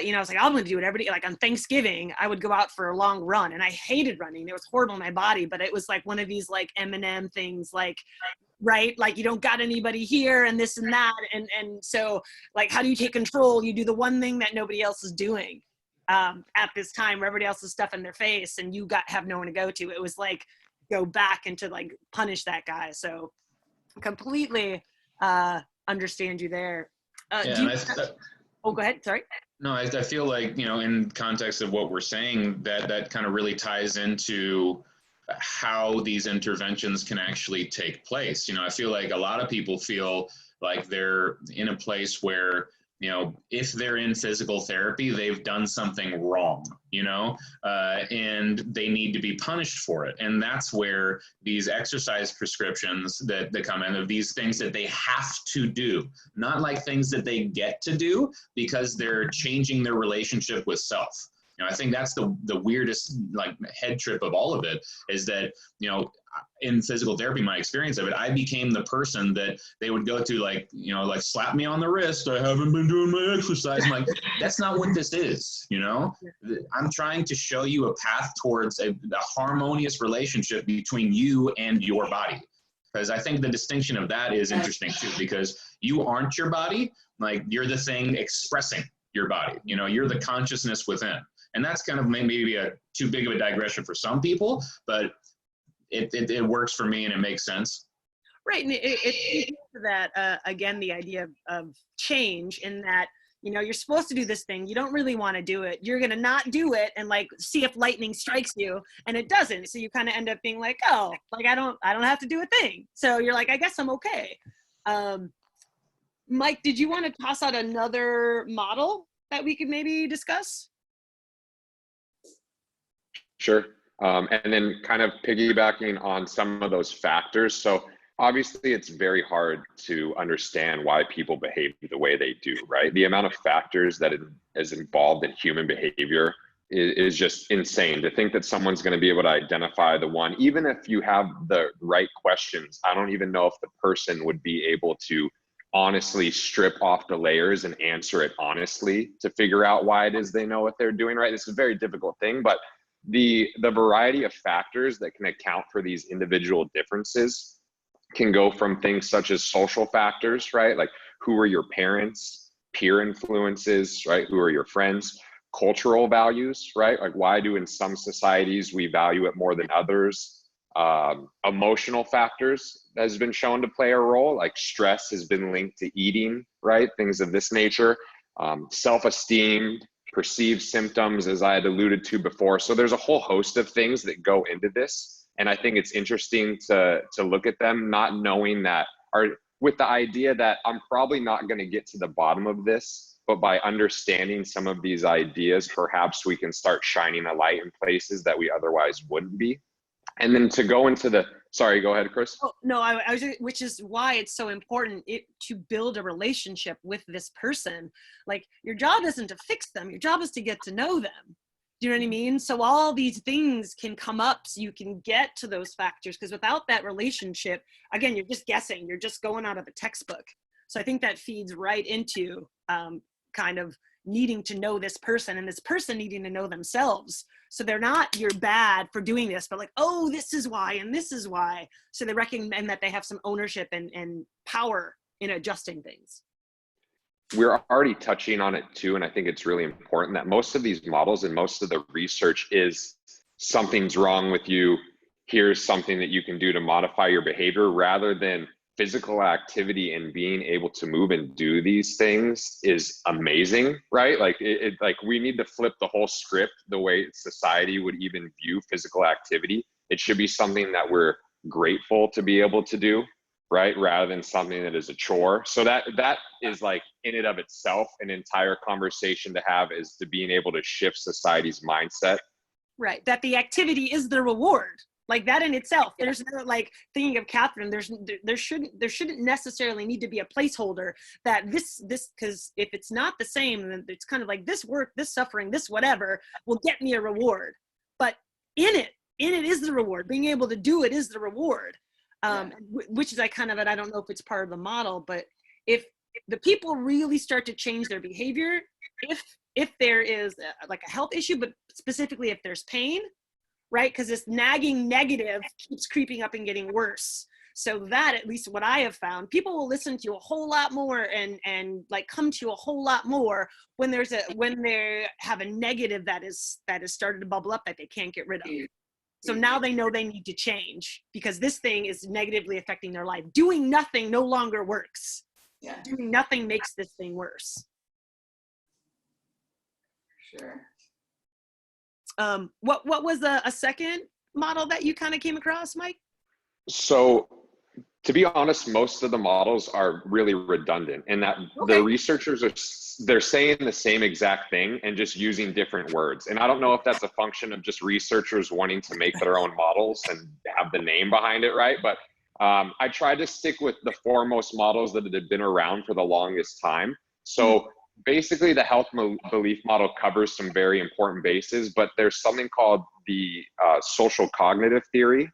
you know, I was like, I'm going to do what everybody, like on Thanksgiving, I would go out for a long run, and I hated running. It was horrible in my body, but it was like one of these like Eminem things, like, right? Like you don't got anybody here and this and that. And so like, how do you take control? You do the one thing that nobody else is doing at this time where everybody else is stuffing their face and you have no one to go to. It was like, go back and to like punish that guy. So completely understand you there. Oh, go ahead. Sorry. No, I feel like, you know, in context of what we're saying, that kind of really ties into how these interventions can actually take place. You know, I feel like a lot of people feel like they're in a place where, you know, if they're in physical therapy, they've done something wrong, you know, and they need to be punished for it. And that's where these exercise prescriptions that come in, of these things that they have to do, not like things that they get to do because they're changing their relationship with self. You know, I think that's the weirdest like head trip of all of it, is that, you know, in physical therapy, my experience of it, I became the person that they would go to, like, you know, like slap me on the wrist. I haven't been doing my exercise. I'm like, that's not what this is. You know, I'm trying to show you a path towards a harmonious relationship between you and your body. Because I think the distinction of that is interesting too, because you aren't your body. Like, you're the thing expressing your body. You know, you're the consciousness within. And that's kind of maybe a too big of a digression for some people, but it works for me and it makes sense. Right, and it's that again, the idea of change, in that, you know, you're supposed to do this thing, you don't really want to do it, you're gonna not do it and like see if lightning strikes you, and it doesn't, so you kind of end up being like, oh, like I don't have to do a thing, so you're like, I guess I'm okay. Mike, did you want to toss out another model that we could maybe discuss? Sure. And then kind of piggybacking on some of those factors. So obviously it's very hard to understand why people behave the way they do, right? The amount of factors that is involved in human behavior is just insane. To think that someone's going to be able to identify the one, even if you have the right questions, I don't even know if the person would be able to honestly strip off the layers and answer it honestly to figure out why it is they know what they're doing, right? This is a very difficult thing, but the variety of factors that can account for these individual differences can go from things such as social factors, right? Like, who are your parents, peer influences, right? Who are your friends, cultural values, right? Like, why do in some societies we value it more than others? Emotional factors has been shown to play a role, like stress has been linked to eating, right? Things of this nature. Self-esteem, perceived symptoms, as I had alluded to before. So there's a whole host of things that go into this. And I think it's interesting to look at them, not knowing that, or with the idea that I'm probably not going to get to the bottom of this, but by understanding some of these ideas, perhaps we can start shining a light in places that we otherwise wouldn't be. And then to go into the, sorry, go ahead, Chris. Oh, no, I was, which is why it's so important to build a relationship with this person. Like, your job isn't to fix them. Your job is to get to know them. Do you know what I mean? So all these things can come up so you can get to those factors, because without that relationship, again, you're just guessing. You're just going out of a textbook. So I think that feeds right into kind of needing to know this person, and this person needing to know themselves. So they're not, you're bad for doing this, but like, oh, this is why, and this is why. So they recognize that they have some ownership and power in adjusting things. We're already touching on it too, and I think it's really important that most of these models and most of the research is something's wrong with you, here's something that you can do to modify your behavior, rather than physical activity and being able to move and do these things is amazing, right? Like like we need to flip the whole script the way society would even view physical activity. It should be something that we're grateful to be able to do, right? Rather than something that is a chore. So that is like in and of itself an entire conversation to have, is to being able to shift society's mindset. Right, that the activity is the reward. Like that in itself, there's no, like, thinking of Catherine, there shouldn't necessarily need to be a placeholder that this, because if it's not the same, then it's kind of like this work, this suffering, this whatever will get me a reward. But in it is the reward. Being able to do it is the reward. Which is I don't know if it's part of the model, but if the people really start to change their behavior, if there is like a health issue, but specifically if there's pain, right? Because this nagging negative keeps creeping up and getting worse. So that, at least what I have found, people will listen to you a whole lot more and like come to you a whole lot more when they have a negative that is started to bubble up that they can't get rid of. So now they know they need to change because this thing is negatively affecting their life. Doing nothing no longer works. Yeah. Doing nothing makes this thing worse. Sure. What was a second model that you kind of came across, Mike? So to be honest, most of the models are really redundant in that the researchers they're saying the same exact thing and just using different words. And I don't know if that's a function of just researchers wanting to make their own models and have the name behind it, right? But I tried to stick with the foremost models that had been around for the longest time. So basically the health belief model covers some very important bases, but there's something called the social cognitive theory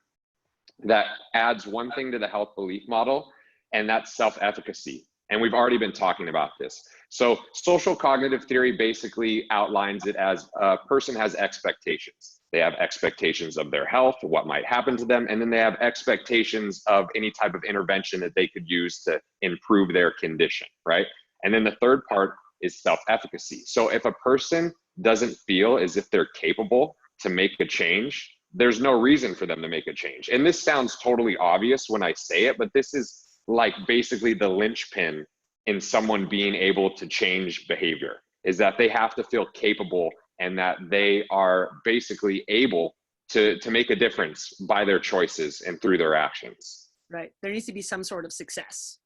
that adds one thing to the health belief model, and that's self-efficacy. And we've already been talking about this. So social cognitive theory basically outlines it as a person has expectations. They have expectations of their health, what might happen to them, and then they have expectations of any type of intervention that they could use to improve their condition, right? And then the third part is self-efficacy. So if a person doesn't feel as if they're capable to make a change, there's no reason for them to make a change. And this sounds totally obvious when I say it, but this is like basically the linchpin in someone being able to change behavior, is that they have to feel capable and that they are basically able to make a difference by their choices and through their actions. Right. There needs to be some sort of success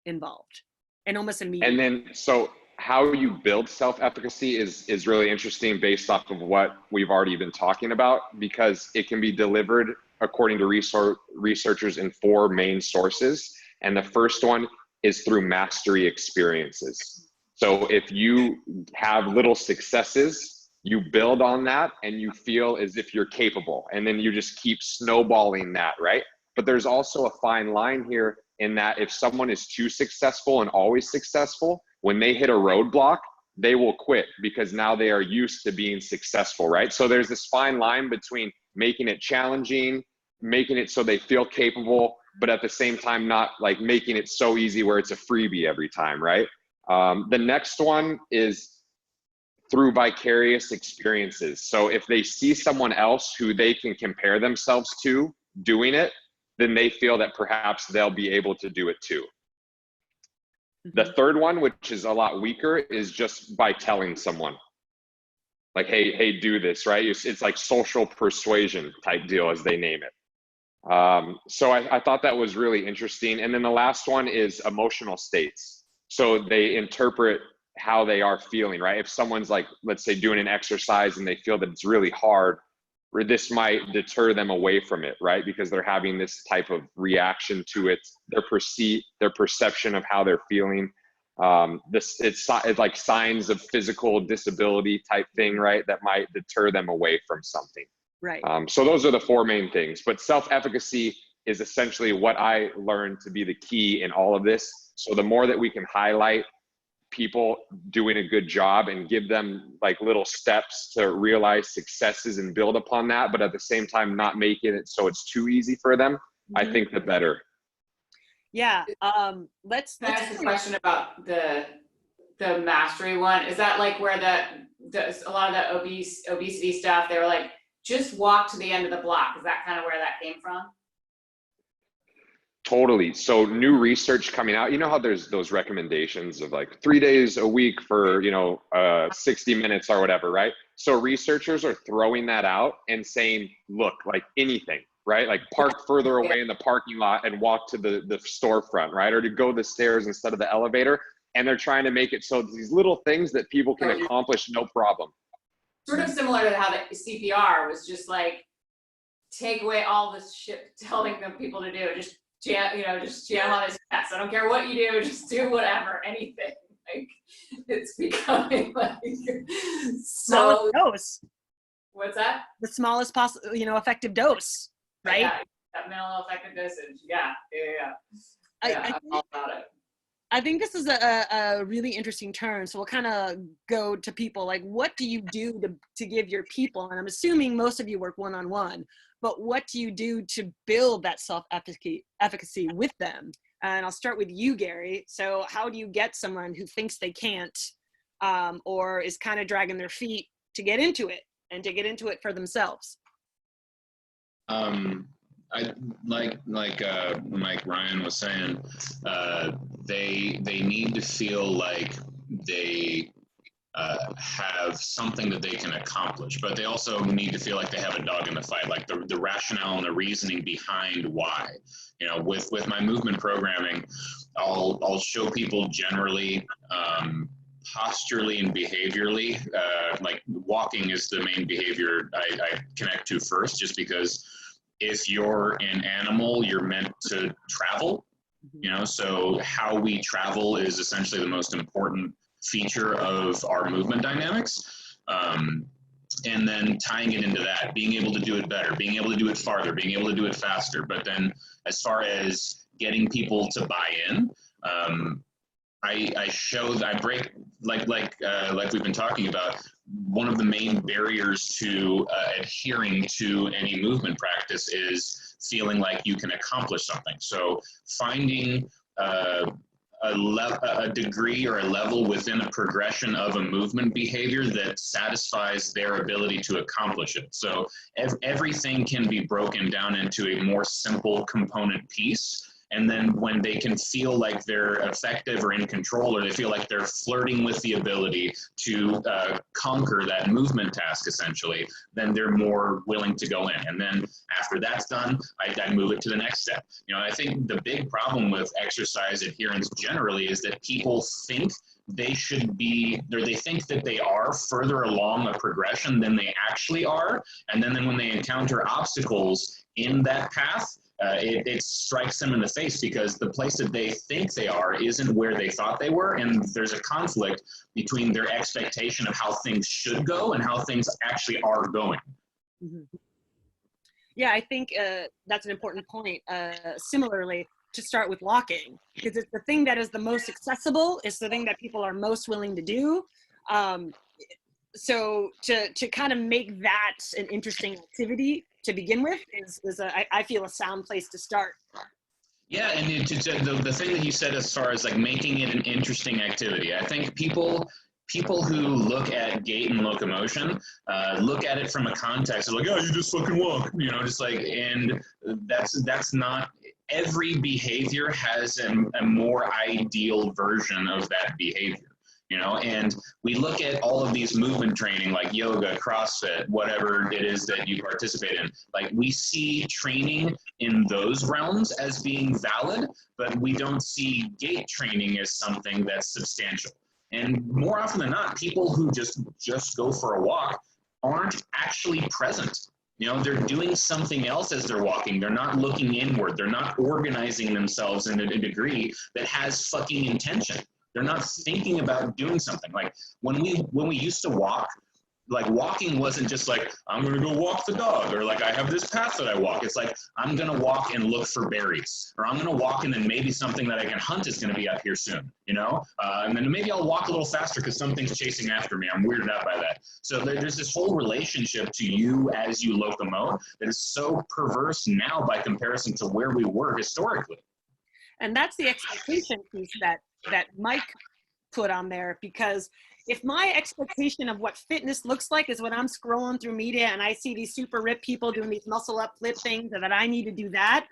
involved and almost immediate. And then, so how you build self-efficacy is really interesting based off of what we've already been talking about, because it can be delivered according to researchers in 4 main sources. And the first one is through mastery experiences. So if you have little successes, you build on that and you feel as if you're capable, and then you just keep snowballing that, right? But there's also a fine line here in that if someone is too successful and always successful, when they hit a roadblock, they will quit because now they are used to being successful, right? So there's this fine line between making it challenging, making it so they feel capable, but at the same time, not like making it so easy where it's a freebie every time, right? The next one is through vicarious experiences. So if they see someone else who they can compare themselves to doing it, then they feel that perhaps they'll be able to do it too. The third one, which is a lot weaker, is just by telling someone, like, hey, do this, right? It's like social persuasion type deal, as they name it. So I thought that was really interesting. And then the last one is emotional states. So they interpret how they are feeling, right? If someone's like, let's say, doing an exercise and they feel that it's really hard, or this might deter them away from it, right? Because they're having this type of reaction to it, their perception of how they're feeling. It's like signs of physical disability type thing, right? That might deter them away from something. Right. So those are the 4 main things. But self-efficacy is essentially what I learned to be the key in all of this. So the more that we can highlight people doing a good job and give them like little steps to realize successes and build upon that, but at the same time not making it so it's too easy for them, I think the better. Yeah. Let's ask a question about the mastery one. Is that like where a lot of the obesity stuff, they were like just walk to the end of the block. Is that kind of where that came from? Totally. So new research coming out, you know how there's those recommendations of like 3 days a week for, 60 minutes or whatever, right? So researchers are throwing that out and saying, look, like anything, right? Like park further away in the parking lot and walk to the storefront, right? Or to go the stairs instead of the elevator. And they're trying to make it so these little things that people can accomplish no problem. Sort of similar to how the CPR was just like, take away all this shit telling them people to do. Just jam on his chest. I don't care what you do, just do whatever, anything. Like, it's becoming like so. Dose. What's that? The smallest possible, effective dose, right? Yeah, that minimal effective dosage. Yeah. I'm all about it. I think this is a really interesting turn. So we'll kind of go to people, like, what do you do to give your people, and I'm assuming most of you work one-on-one, but what do you do to build that self-efficacy with them? And I'll start with you, Gary. So how do you get someone who thinks they can't or is kind of dragging their feet to get into it and to get into it for themselves? I like Ryan was saying, they need to feel like they have something that they can accomplish, but they also need to feel like they have a dog in the fight, like the rationale and the reasoning behind why. With my movement programming, I'll show people generally posturally and behaviorally, like walking is the main behavior I connect to first, just because if you're an animal, you're meant to travel, so how we travel is essentially the most important feature of our movement dynamics. And then tying it into that, being able to do it better, being able to do it farther, being able to do it faster. But then as far as getting people to buy in, I break, like we've been talking about, one of the main barriers to adhering to any movement practice is feeling like you can accomplish something. So finding a degree or a level within a progression of a movement behavior that satisfies their ability to accomplish it. So everything can be broken down into a more simple component piece. And then when they can feel like they're effective or in control, or they feel like they're flirting with the ability to conquer that movement task, essentially, then they're more willing to go in. And then after that's done, I move it to the next step. I think the big problem with exercise adherence generally is that people think they should be, or they think that they are further along a progression than they actually are. And then when they encounter obstacles in that path, it strikes them in the face, because the place that they think they are isn't where they thought they were, and there's a conflict between their expectation of how things should go and how things actually are going. Mm-hmm. Yeah, I think that's an important point. Similarly, to start with walking, because it's the thing that is the most accessible, it's the thing that people are most willing to do. So to kind of make that an interesting activity to begin with is I feel a sound place to start. Yeah, and the thing that you said as far as like making it an interesting activity, I think people who look at gait and locomotion look at it from a context of like, oh, you just fucking walk, just like, and that's not, every behavior has a more ideal version of that behavior. And we look at all of these movement training like yoga, CrossFit, whatever it is that you participate in. Like, we see training in those realms as being valid, but we don't see gait training as something that's substantial. And more often than not, people who just go for a walk aren't actually present. They're doing something else as they're walking. They're not looking inward. They're not organizing themselves in a degree that has fucking intention. They're not thinking about doing something. Like when we used to walk, like walking wasn't just like, I'm going to go walk the dog, or like I have this path that I walk. It's like, I'm going to walk and look for berries, or I'm going to walk and then maybe something that I can hunt is going to be up here soon, and then maybe I'll walk a little faster because something's chasing after me. I'm weirded out by that. So there's this whole relationship to you as you locomote that is so perverse now by comparison to where we were historically. And that's the expectation piece that Mike put on there, because if my expectation of what fitness looks like is when I'm scrolling through media and I see these super ripped people doing these muscle up flip things and that I need to do that,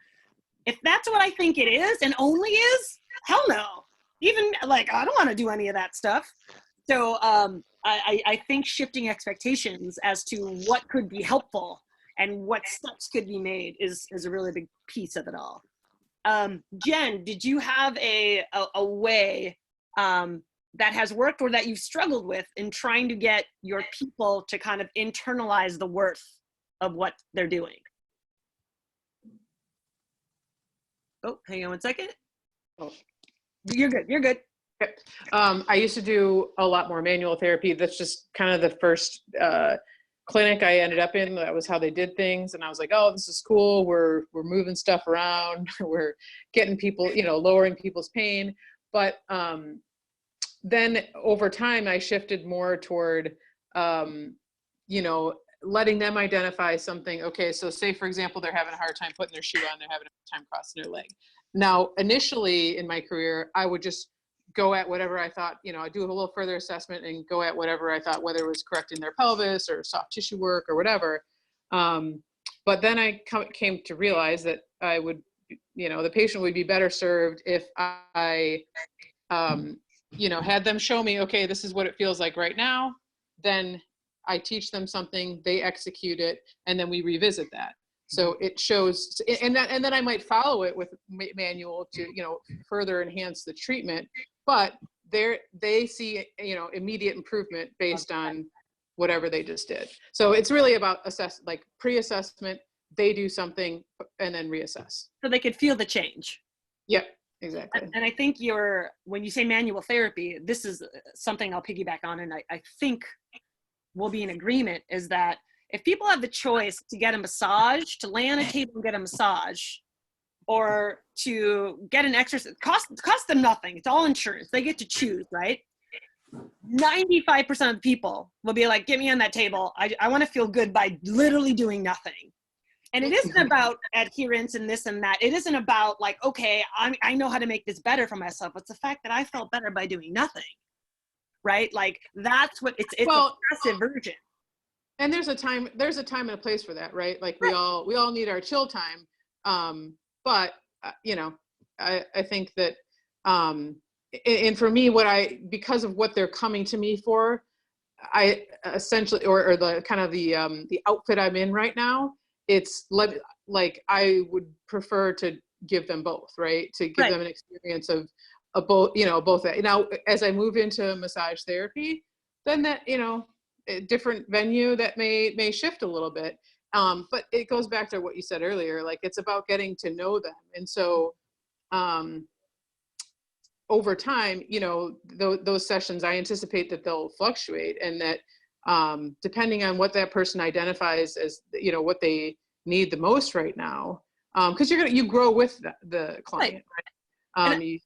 if that's what I think it is and only is, hell no. Even like, I don't want to do any of that stuff. So I think shifting expectations as to what could be helpful and what steps could be made is a really big piece of it all. Jen, did you have a way that has worked or that you've struggled with in trying to get your people to kind of internalize the worth of what they're doing? Oh, hang on one second. Oh, you're good. You're good. Okay. I used to do a lot more manual therapy. That's just kind of the first clinic I ended up in. That was how they did things. And I was like, oh, this is cool. We're moving stuff around. We're getting people, you know, lowering people's pain. But then over time, I shifted more toward, you know, letting them identify something. Okay, so say, for example, they're having a hard time putting their shoe on, they're having a hard time crossing their leg. Now, initially in my career, I would just go at whatever I thought, you know, I'd do a little further assessment and go at whatever I thought, whether it was correcting their pelvis or soft tissue work or whatever. But then I came to realize that I would, you know, the patient would be better served if I, you know, had them show me, okay, this is what it feels like right now. Then I teach them something, they execute it, and then we revisit that. So it shows, and then I might follow it with manual to, you know, further enhance the treatment, but they see, you know, immediate improvement based on whatever they just did. So it's really about pre-assessment, they do something and then reassess. So they could feel the change. Yep, exactly. And I think when you say manual therapy, this is something I'll piggyback on, and I think we'll be in agreement, is that if people have the choice to get a massage, to lay on a table and get a massage, or to get an exercise, cost them nothing. It's all insurance. They get to choose, right? 95% of people will be like, get me on that table. I want to feel good by literally doing nothing. And it isn't about adherence and this and that. It isn't about like, okay, I know how to make this better for myself. It's the fact that I felt better by doing nothing, right? Like that's what it's a passive version. And there's a time and a place for that, right? Like we all need our chill time. But you know, I think that, and for me, because of what they're coming to me for, I essentially, or the kind of the outfit I'm in right now, it's like I would prefer to give them both, right? To give them an experience of both, you know, both that. Now, as I move into massage therapy, then that, you know, a different venue that may shift a little bit. But it goes back to what you said earlier, like it's about getting to know them. And so over time, you know, those sessions, I anticipate that they'll fluctuate, and that depending on what that person identifies as, you know, what they need the most right now, because you grow with the client, right?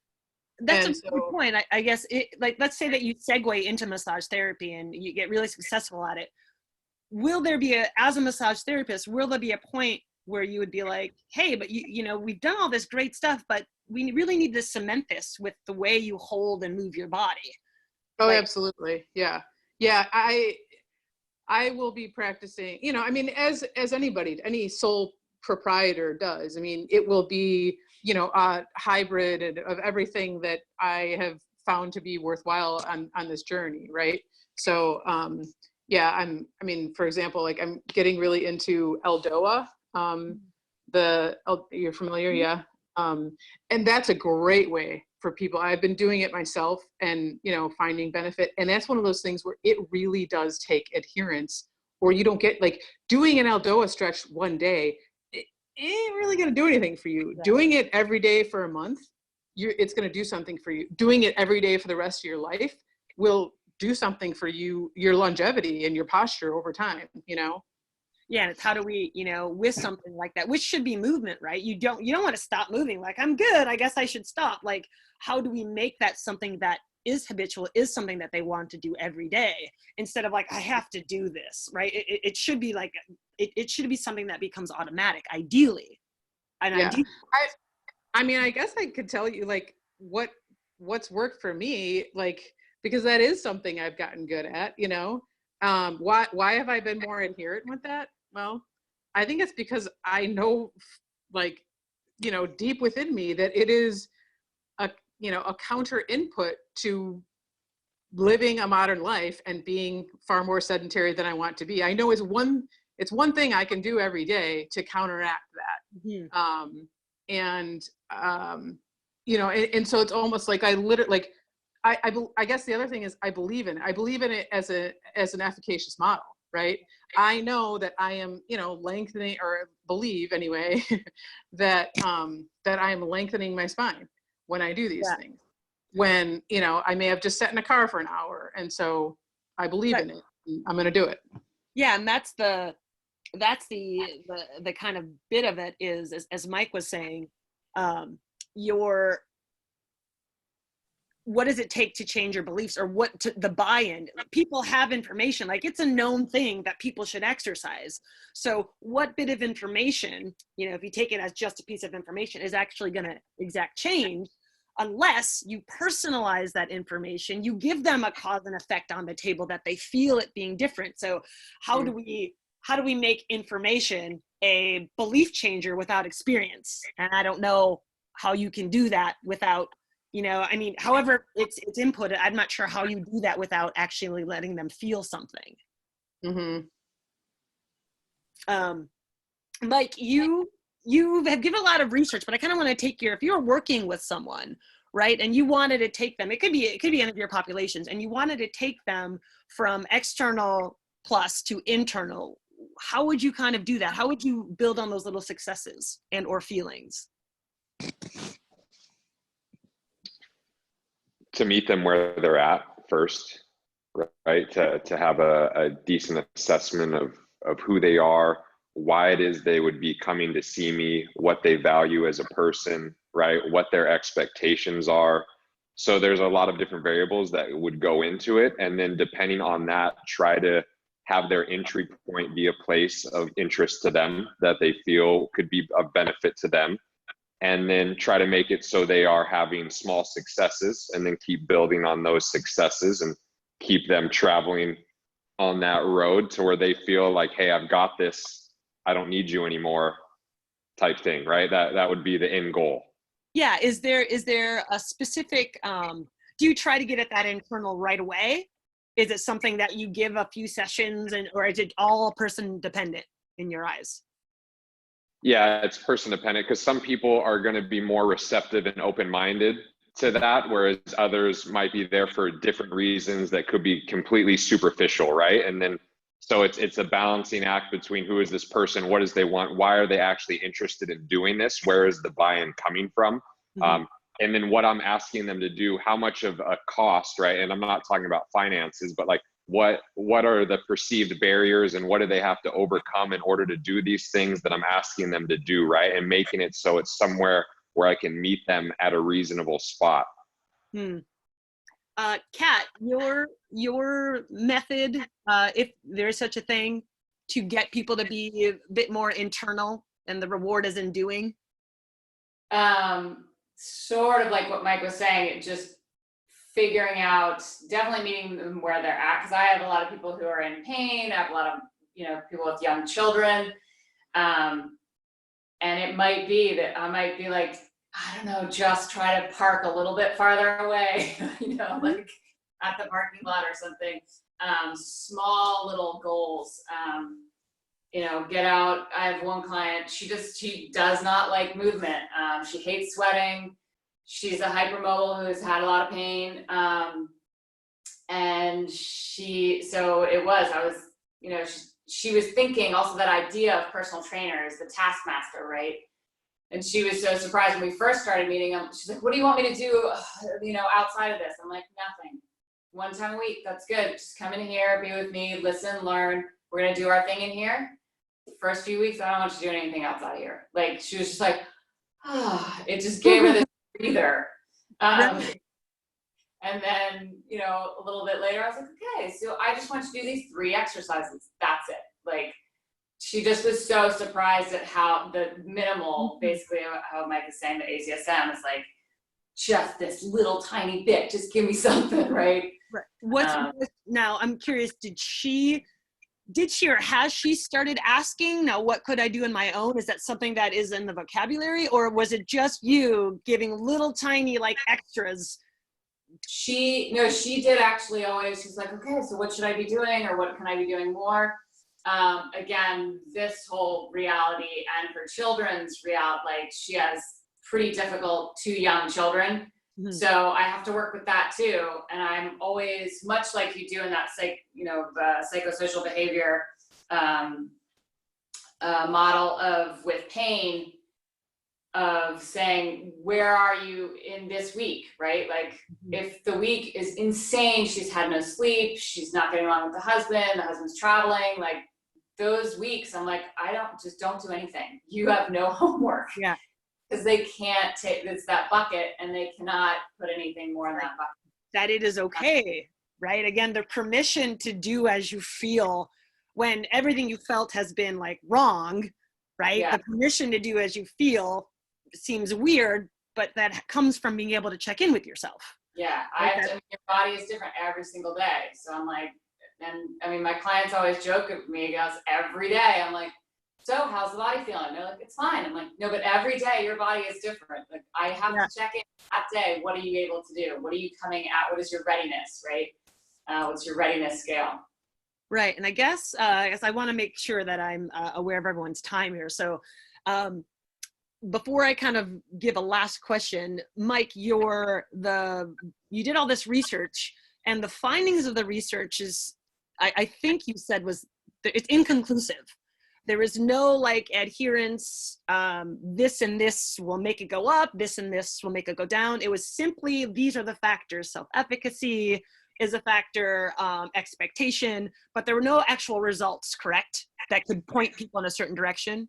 That's a good point. I guess like, let's say that you segue into massage therapy and you get really successful at it. Will there be as a massage therapist, will there be a point where you would be like, hey, but you know, we've done all this great stuff, but we really need to cement this with the way you hold and move your body? Oh, like, absolutely. Yeah. Yeah. I will be practicing, you know, I mean, as anybody, any sole proprietor does, I mean, it will be, you know, a hybrid of everything that I have found to be worthwhile on this journey. Right. So, yeah, I mean, for example, like I'm getting really into Eldoa, you're familiar? Yeah. And that's a great way for people. I've been doing it myself and, you know, finding benefit. And that's one of those things where it really does take adherence, or you don't get, like, doing an Eldoa stretch one day, it ain't really going to do anything for you. Right. Doing it every day for a month, it's going to do something for you. Doing it every day for the rest of your life will do something for you, your longevity and your posture over time, you know? Yeah, and it's how do we, you know, with something like that, which should be movement, right? You don't want to stop moving. Like, I'm good, I guess I should stop. Like, how do we make that something that is habitual, is something that they want to do every day, instead of like, I have to do this, right? It should be like, it should be something that becomes automatic, ideally. And yeah. I mean, I guess I could tell you like what's worked for me. Like, because that is something I've gotten good at, you know. Why have I been more adherent with that? Well, I think it's because I know, like, you know, deep within me that it is a, you know, a counter input to living a modern life and being far more sedentary than I want to be. I know it's one thing I can do every day to counteract that. Mm-hmm. You know, and so it's almost like I literally, like, I guess the other thing is I believe in it as an efficacious model, right? I know that I am, you know, lengthening, or believe anyway, that I am lengthening my spine when I do these things. When, you know, I may have just sat in a car for an hour, and so I believe in it. I'm going to do it. Yeah, and that's the kind of bit of it is, as Mike was saying, what does it take to change your beliefs, or the buy-in? People have information, like it's a known thing that people should exercise. So what bit of information, you know, if you take it as just a piece of information, is actually going to exact change, unless you personalize that information, you give them a cause and effect on the table that they feel it being different. So how do we make information a belief changer without experience? And I don't know how you can do that without, you know, I mean, however it's inputted, I'm not sure how you do that without actually letting them feel something. Mm-hmm. Like you have given a lot of research, but I kind of want to take if you were working with someone, right, and you wanted to take them, it could be any of your populations, and you wanted to take them from external plus to internal, how would you kind of do that? How would you build on those little successes and or feelings? To meet them where they're at first, right? To have a decent assessment of who they are, why it is they would be coming to see me, what they value as a person, right? What their expectations are. So there's a lot of different variables that would go into it. And then depending on that, try to have their entry point be a place of interest to them that they feel could be of benefit to them. And then try to make it so they are having small successes, and then keep building on those successes and keep them traveling on that road to where they feel like, hey, I've got this, I don't need you anymore, type thing, right? That would be the end goal. Yeah, is there a specific, do you try to get at that internal right away? Is it something that you give a few sessions, or is it all person dependent in your eyes? Yeah, it's person dependent, because some people are going to be more receptive and open-minded to that, whereas others might be there for different reasons that could be completely superficial, right? And then so it's a balancing act between who is this person, what does they want, why are they actually interested in doing this, where is the buy-in coming from, and then what I'm asking them to do, how much of a cost, right? And I'm not talking about finances, but like what are the perceived barriers, and what do they have to overcome in order to do these things that I'm asking them to do, right? And making it so it's somewhere where I can meet them at a reasonable spot. Kat, your method, if there's such a thing, to get people to be a bit more internal, and the reward is in doing? Sort of like what Mike was saying, just figuring out, definitely meeting them where they're at, because I have a lot of people who are in pain. I have a lot of, you know, people with young children, and it might be that I might be like, I don't know, just try to park a little bit farther away, you know, like at the parking lot or something. Small little goals. You know, get out. I have one client, she does not like movement. She hates sweating. She's a hypermobile who's had a lot of pain. And she was thinking also that idea of personal trainers, the taskmaster, right? And she was so surprised when we first started meeting them. She's like, what do you want me to do, you know, outside of this? I'm like, nothing. One time a week, that's good. Just come in here, be with me, listen, learn. We're gonna do our thing in here. First few weeks, I don't want you doing anything outside of here. Like, she was just like, it just gave her this breather. And then, you know, a little bit later, I was like, okay, so I just want you to do these 3 exercises. That's it. Like, she just was so surprised at how the minimal, basically how Mike is saying, the ACSM is like, just this little tiny bit, just give me something, right? Right. Now I'm curious, did she or has she started asking, now what could I do in my own? Is that something that is in the vocabulary, or was it just you giving little tiny like extras? She did actually always, she's like, okay, so what should I be doing, or what can I be doing more? Again, this whole reality and her children's reality, like she has pretty difficult 2 young children. Mm-hmm. So I have to work with that too. And I'm always, much like you do in that psychosocial behavior model of with pain, of saying, where are you in this week, right? Like, mm-hmm. if the week is insane, she's had no sleep, she's not getting along with the husband's traveling, like those weeks, I'm like, don't do anything. You have no homework. Yeah. Because they can't take, it's that bucket, and they cannot put anything more in that bucket. That it is okay, right? Again, the permission to do as you feel when everything you felt has been like wrong, right? Yeah. The permission to do as you feel seems weird, but that comes from being able to check in with yourself. Yeah, your body is different every single day. So I'm like, and I mean, my clients always joke with me, goes, every day, I'm like, so how's the body feeling? They're like, it's fine. I'm like, no, but every day your body is different. Like, I have to check in that day. What are you able to do? What are you coming at? What is your readiness, right? What's your readiness scale? Right. And I guess I want to make sure that I'm aware of everyone's time here. So before I kind of give a last question, Mike, you did all this research, and the findings of the research is, I think you said it's inconclusive. There is no like adherence, this and this will make it go up, this and this will make it go down. It was simply, these are the factors. Self-efficacy is a factor, expectation, but there were no actual results, correct? That could point people in a certain direction?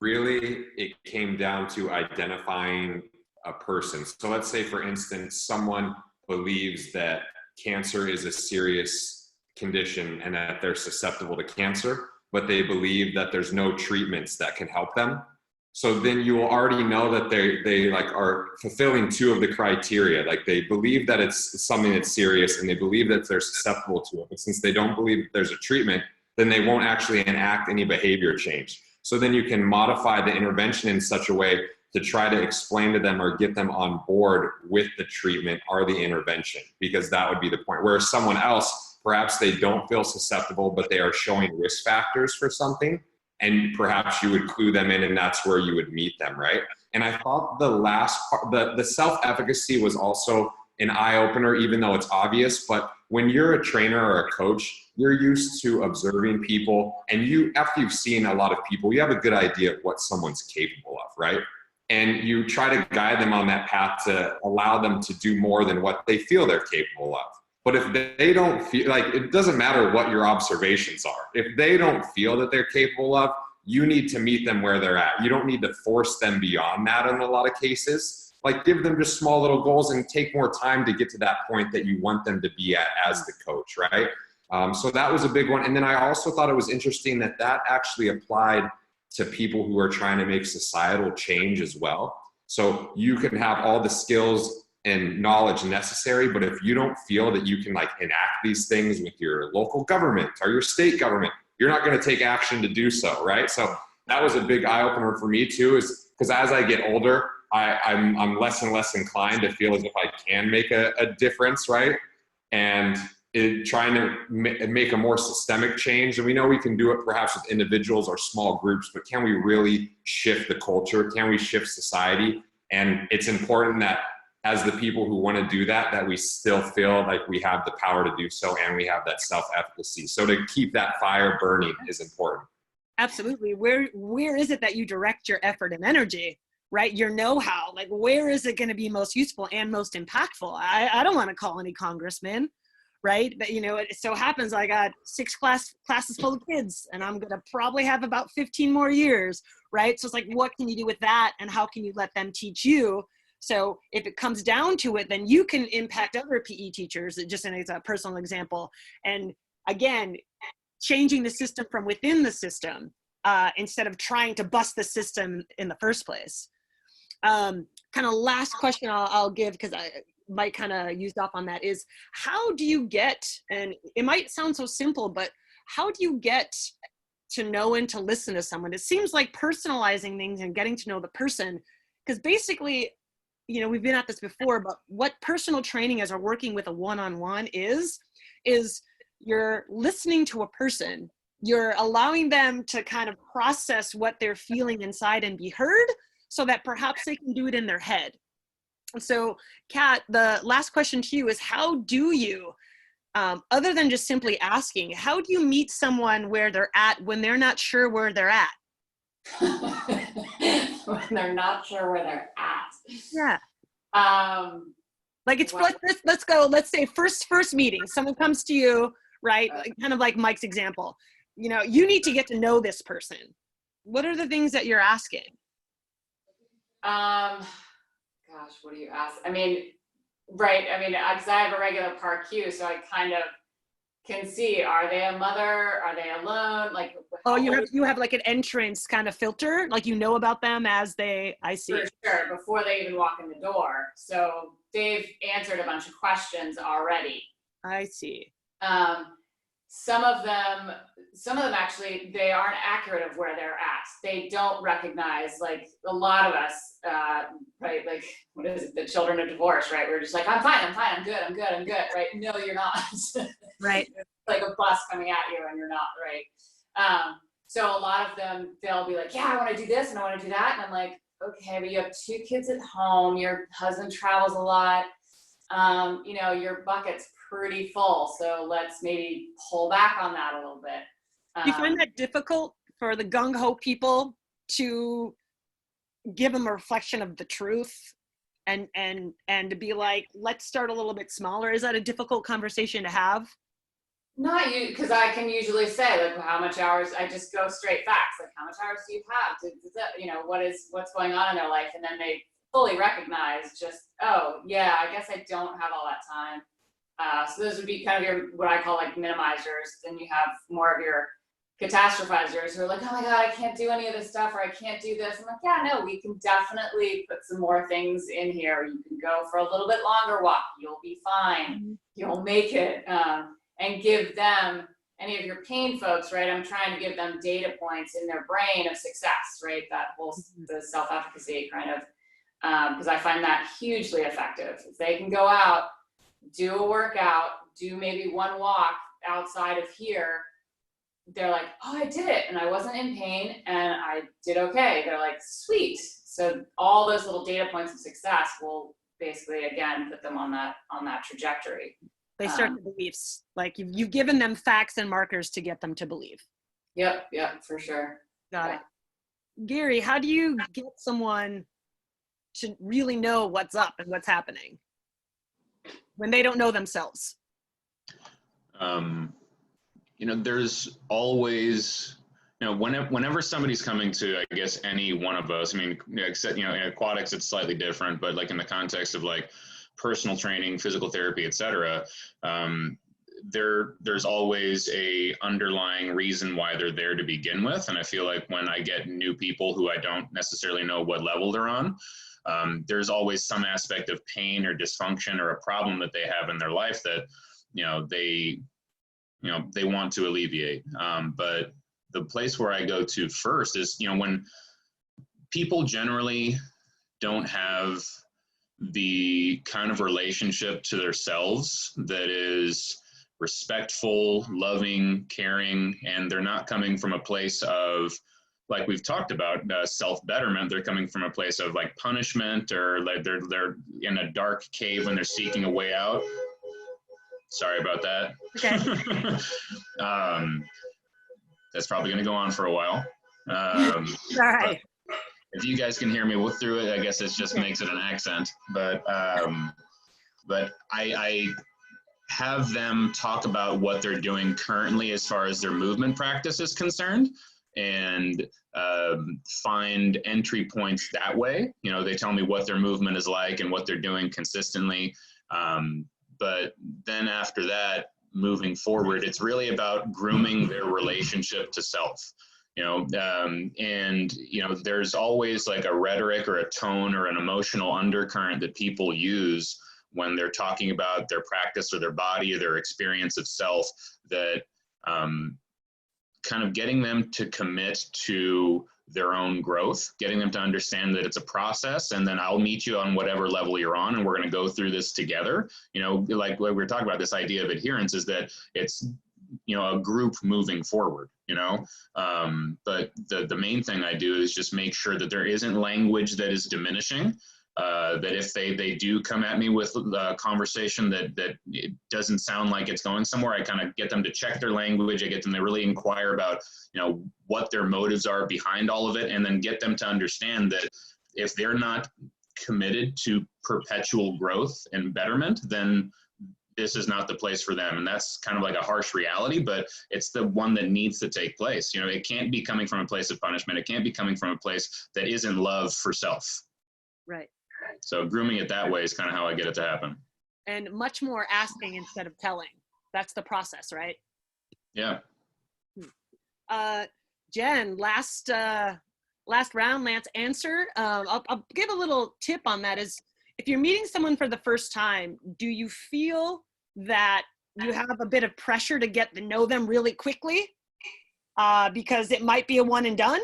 Really, it came down to identifying a person. So let's say, for instance, someone believes that cancer is a serious condition and that they're susceptible to cancer, but they believe that there's no treatments that can help them. So then you will already know that they like are fulfilling 2 of the criteria. Like, they believe that it's something that's serious, and they believe that they're susceptible to it. But since they don't believe that there's a treatment, then they won't actually enact any behavior change. So then you can modify the intervention in such a way to try to explain to them or get them on board with the treatment or the intervention, because that would be the point. Whereas someone else, perhaps they don't feel susceptible, but they are showing risk factors for something, and perhaps you would clue them in, and that's where you would meet them, right? And I thought the last part, the self-efficacy was also an eye-opener, even though it's obvious. But when you're a trainer or a coach, you're used to observing people, and after you've seen a lot of people, you have a good idea of what someone's capable of, right? And you try to guide them on that path to allow them to do more than what they feel they're capable of. But if they don't feel, like, it doesn't matter what your observations are. If they don't feel that they're capable of, you need to meet them where they're at. You don't need to force them beyond that in a lot of cases. Like, give them just small little goals and take more time to get to that point that you want them to be at as the coach, right? So that was a big one. And then I also thought it was interesting that actually applied to people who are trying to make societal change as well. So you can have all the skills and knowledge necessary, but if you don't feel that you can like enact these things with your local government or your state government, you're not going to take action to do so, right? So that was a big eye-opener for me too, is because as I get older, I'm less and less inclined to feel as if I can make a difference, right? And trying to make a more systemic change. And we know we can do it perhaps with individuals or small groups, but can we really shift the culture? Can we shift society? And it's important that as the people who want to do that, that we still feel like we have the power to do so, and we have that self-efficacy. So to keep that fire burning is important. Absolutely. Where is it that you direct your effort and energy, right? Your know-how, like, where is it going to be most useful and most impactful? I don't want to call any congressman, right? But, you know, it so happens I got 6 classes full of kids, and I'm going to probably have about 15 more years, right? So it's like, what can you do with that? And how can you let them teach you? So if it comes down to it, then you can impact other PE teachers, just as a personal example. And again, changing the system from within the system, instead of trying to bust the system in the first place. kind of last question I'll give, because I might kind of used off on that, is how do you get, and it might sound so simple, but how do you get to know and to listen to someone? It seems like personalizing things and getting to know the person, because basically, you know, we've been at this before, but what personal training as we're working with a one-on-one is you're listening to a person, you're allowing them to kind of process what they're feeling inside and be heard, so that perhaps they can do it in their head. So Kat, the last question to you is, how do you, other than just simply asking, how do you meet someone where they're at when they're not sure where they're at? When they're not sure where they're at. Yeah. Like it's, Wow. let's go, let's say first meeting, someone comes to you, right? Like, kind of like Mike's example, you know, you need to get to know this person. What are the things that you're asking? Gosh, what do you ask? I mean, right, I mean, because I have a regular park queue, so I kind of can see, are they a mother? Are they alone? Like, Oh, you have like an entrance kind of filter, like you know about them as they, I see. for sure, before they even walk in the door. So they've answered a bunch of questions already. I see. Some of them actually, they aren't accurate of where they're at. They don't recognize, like a lot of us, right? Like, what is it? The children of divorce, right? We're just like, I'm fine, I'm good, right? No, you're not. Right. It's like a bus coming at you and you're not, right? So a lot of them, they'll be like, yeah, I want to do this and I want to do that. And I'm like, okay, but you have 2 kids at home, your husband travels a lot, you know, your bucket's pretty full, so let's maybe pull back on that a little bit. Do you find that difficult for the gung-ho people to give them a reflection of the truth and to be like, let's start a little bit smaller? Is that a difficult conversation to have? Not you, because I can usually say, like, how much hours, I just go straight facts, like, how much hours do you have to, you know, what's going on in their life, and then they fully recognize just, oh yeah, I guess I don't have all that time. So those would be kind of your, what I call like minimizers. Then you have more of your catastrophizers who are like, oh my God, I can't do any of this stuff, or I can't do this. I'm like, yeah, no, we can definitely put some more things in here. You can go for a little bit longer walk. You'll be fine. You'll make it. And give them, any of your pain folks, right? I'm trying to give them data points in their brain of success, right? That whole, the self-efficacy kind of, because I find that hugely effective. If they can go out, do a workout, do maybe one walk outside of here, they're like, oh, I did it and I wasn't in pain and I did okay. They're like, sweet. So all those little data points of success will basically, again, put them on that trajectory. They start the beliefs, like you've given them facts and markers to get them to believe. Yep, for sure. Got it. Gary, how do you get someone to really know what's up and what's happening when they don't know themselves? You know, there's always, you know, whenever somebody's coming to, I guess, any one of us, I mean, except, you know, in aquatics, it's slightly different, but like in the context of like personal training, physical therapy, et cetera, there's always a underlying reason why they're there to begin with. And I feel like when I get new people who I don't necessarily know what level they're on, there's always some aspect of pain or dysfunction or a problem that they have in their life that, they want to alleviate. But the place where I go to first is, when people generally don't have the kind of relationship to themselves that is respectful, loving, caring, and they're not coming from a place of, like we've talked about, self-betterment. They're coming from a place of like punishment, or like they're in a dark cave when they're seeking a way out. Sorry about that. Okay. That's probably going to go on for a while. All right. If you guys can hear me through it, I guess it just makes it an accent. But I have them talk about what they're doing currently as far as their movement practice is concerned, and find entry points that way. They tell me what their movement is like and what they're doing consistently. But then after that, moving forward, it's really about grooming their relationship to self. And there's always like a rhetoric or a tone or an emotional undercurrent that people use when they're talking about their practice or their body or their experience of self, that kind of getting them to commit to their own growth, getting them to understand that it's a process, and then I'll meet you on whatever level you're on, and we're going to go through this together. Like we were talking about, this idea of adherence is that it's a group moving forward, but the main thing I do is just make sure that there isn't language that is diminishing, that if they do come at me with a conversation that it doesn't sound like it's going somewhere, I kind of get them to check their language. I get them to really inquire about, what their motives are behind all of it, and then get them to understand that if they're not committed to perpetual growth and betterment, then this is not the place for them. And that's kind of like a harsh reality, but it's the one that needs to take place. It can't be coming from a place of punishment. It can't be coming from a place that isn't love for self. Right. So grooming it that way is kind of how I get it to happen. And much more asking instead of telling. That's the process, right? Yeah. Jen, last round, Lance answered. I'll give a little tip on that. Is if you're meeting someone for the first time, do you feel that you have a bit of pressure to get to know them really quickly because it might be a one and done?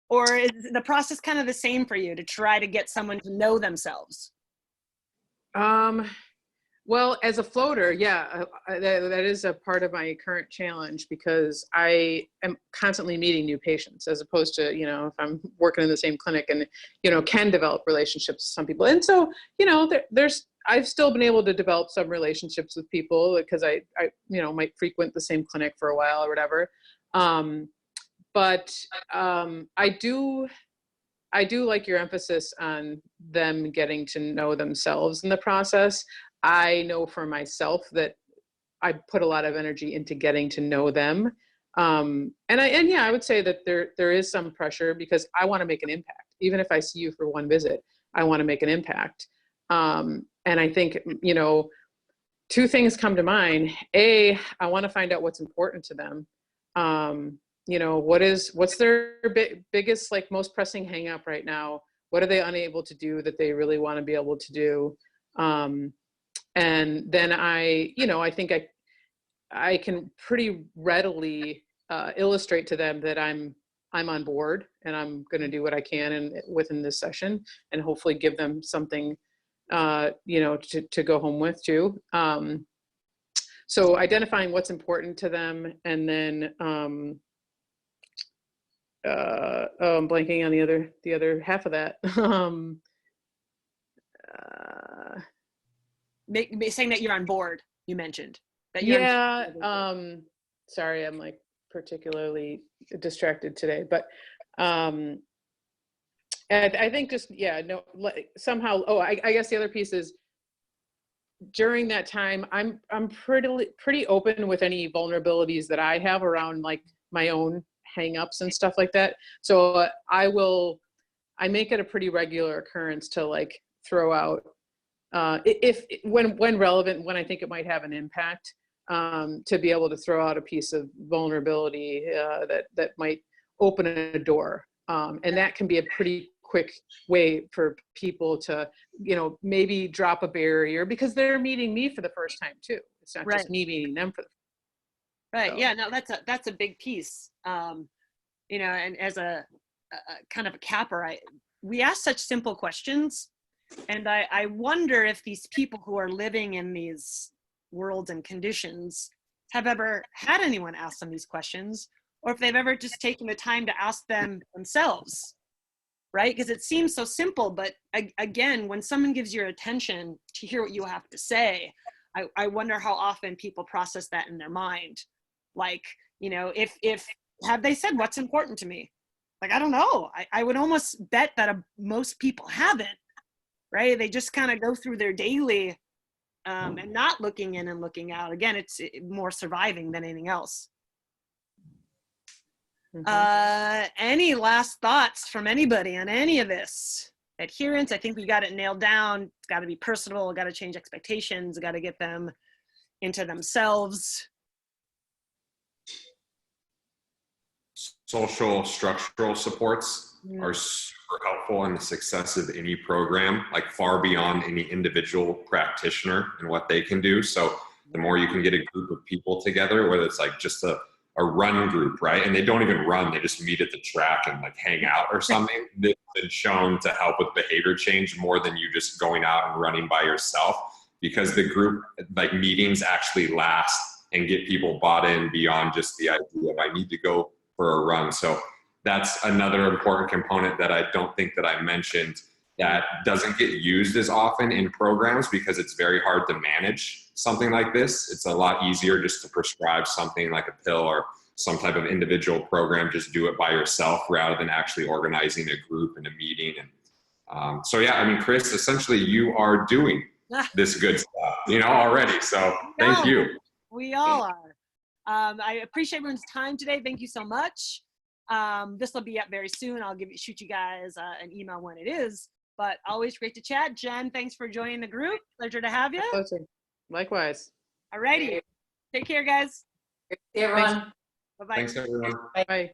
Or is the process kind of the same for you to try to get someone to know themselves? Well, as a floater, yeah, that is a part of my current challenge, because I am constantly meeting new patients, as opposed to, if I'm working in the same clinic and, can develop relationships with some people. And so, I've still been able to develop some relationships with people because I might frequent the same clinic for a while or whatever. But I do like your emphasis on them getting to know themselves in the process. I know for myself that I put a lot of energy into getting to know them. I would say that there is some pressure, because I want to make an impact. Even if I see you for one visit, I want to make an impact. And I think, two things come to mind. A, I want to find out what's important to them. What's their biggest, most pressing hang up right now? What are they unable to do that they really want to be able to do? And then I think I can pretty readily illustrate to them that I'm on board, and I'm going to do what I can within this session, and hopefully give them something, to go home with too. So identifying what's important to them, and then I'm blanking on the other half of that. Saying that you're on board, you mentioned. That you're sorry, I'm particularly distracted today, but and I think just, somehow, I guess the other piece is, during that time, I'm pretty open with any vulnerabilities that I have around my own hang-ups and stuff like that. So I make it a pretty regular occurrence to throw out, when relevant, when I think it might have an impact, to be able to throw out a piece of vulnerability that might open a door. And that can be a pretty quick way for people to, maybe drop a barrier, because they're meeting me for the first time too. It's not just me meeting them for the first time. Right. So. Yeah, no, that's a big piece. And as a kind of a capper, we ask such simple questions. And I wonder if these people who are living in these worlds and conditions have ever had anyone ask them these questions, or if they've ever just taken the time to ask them themselves, right? Because it seems so simple, but again, when someone gives your attention to hear what you have to say, I wonder how often people process that in their mind. If have they said what's important to me? I don't know. I would almost bet that most people haven't. Right? They just kind of go through their daily and not looking in and looking out. Again, it's more surviving than anything else. Mm-hmm. Any last thoughts from anybody on any of this? Adherence, I think we got it nailed down. It's got to be personal, got to change expectations, got to get them into themselves. social structural supports are super helpful in the success of any program, like far beyond any individual practitioner and what they can do. So the more you can get a group of people together, whether it's like just a run group, right? And they don't even run, they just meet at the track and like hang out or something. That's been shown to help with behavior change more than you just going out and running by yourself, because the group like meetings actually last and get people bought in beyond just the idea of I need to go for a run. So that's another important component that I don't think that I mentioned that doesn't get used as often in programs because it's very hard to manage something like this. It's a lot easier just to prescribe something like a pill or some type of individual program, just do it by yourself rather than actually organizing a group and a meeting. And so, yeah, I mean, Chris, essentially you are doing this good stuff, already. So thank you. We all are. I appreciate everyone's time today. Thank you so much. This will be up very soon. I'll shoot you guys an email when it is, but always great to chat. Jen, thanks for joining the group. Pleasure to have you. Likewise. All righty. Take care, guys. See everyone. Bye-bye. Thanks, everyone. Bye.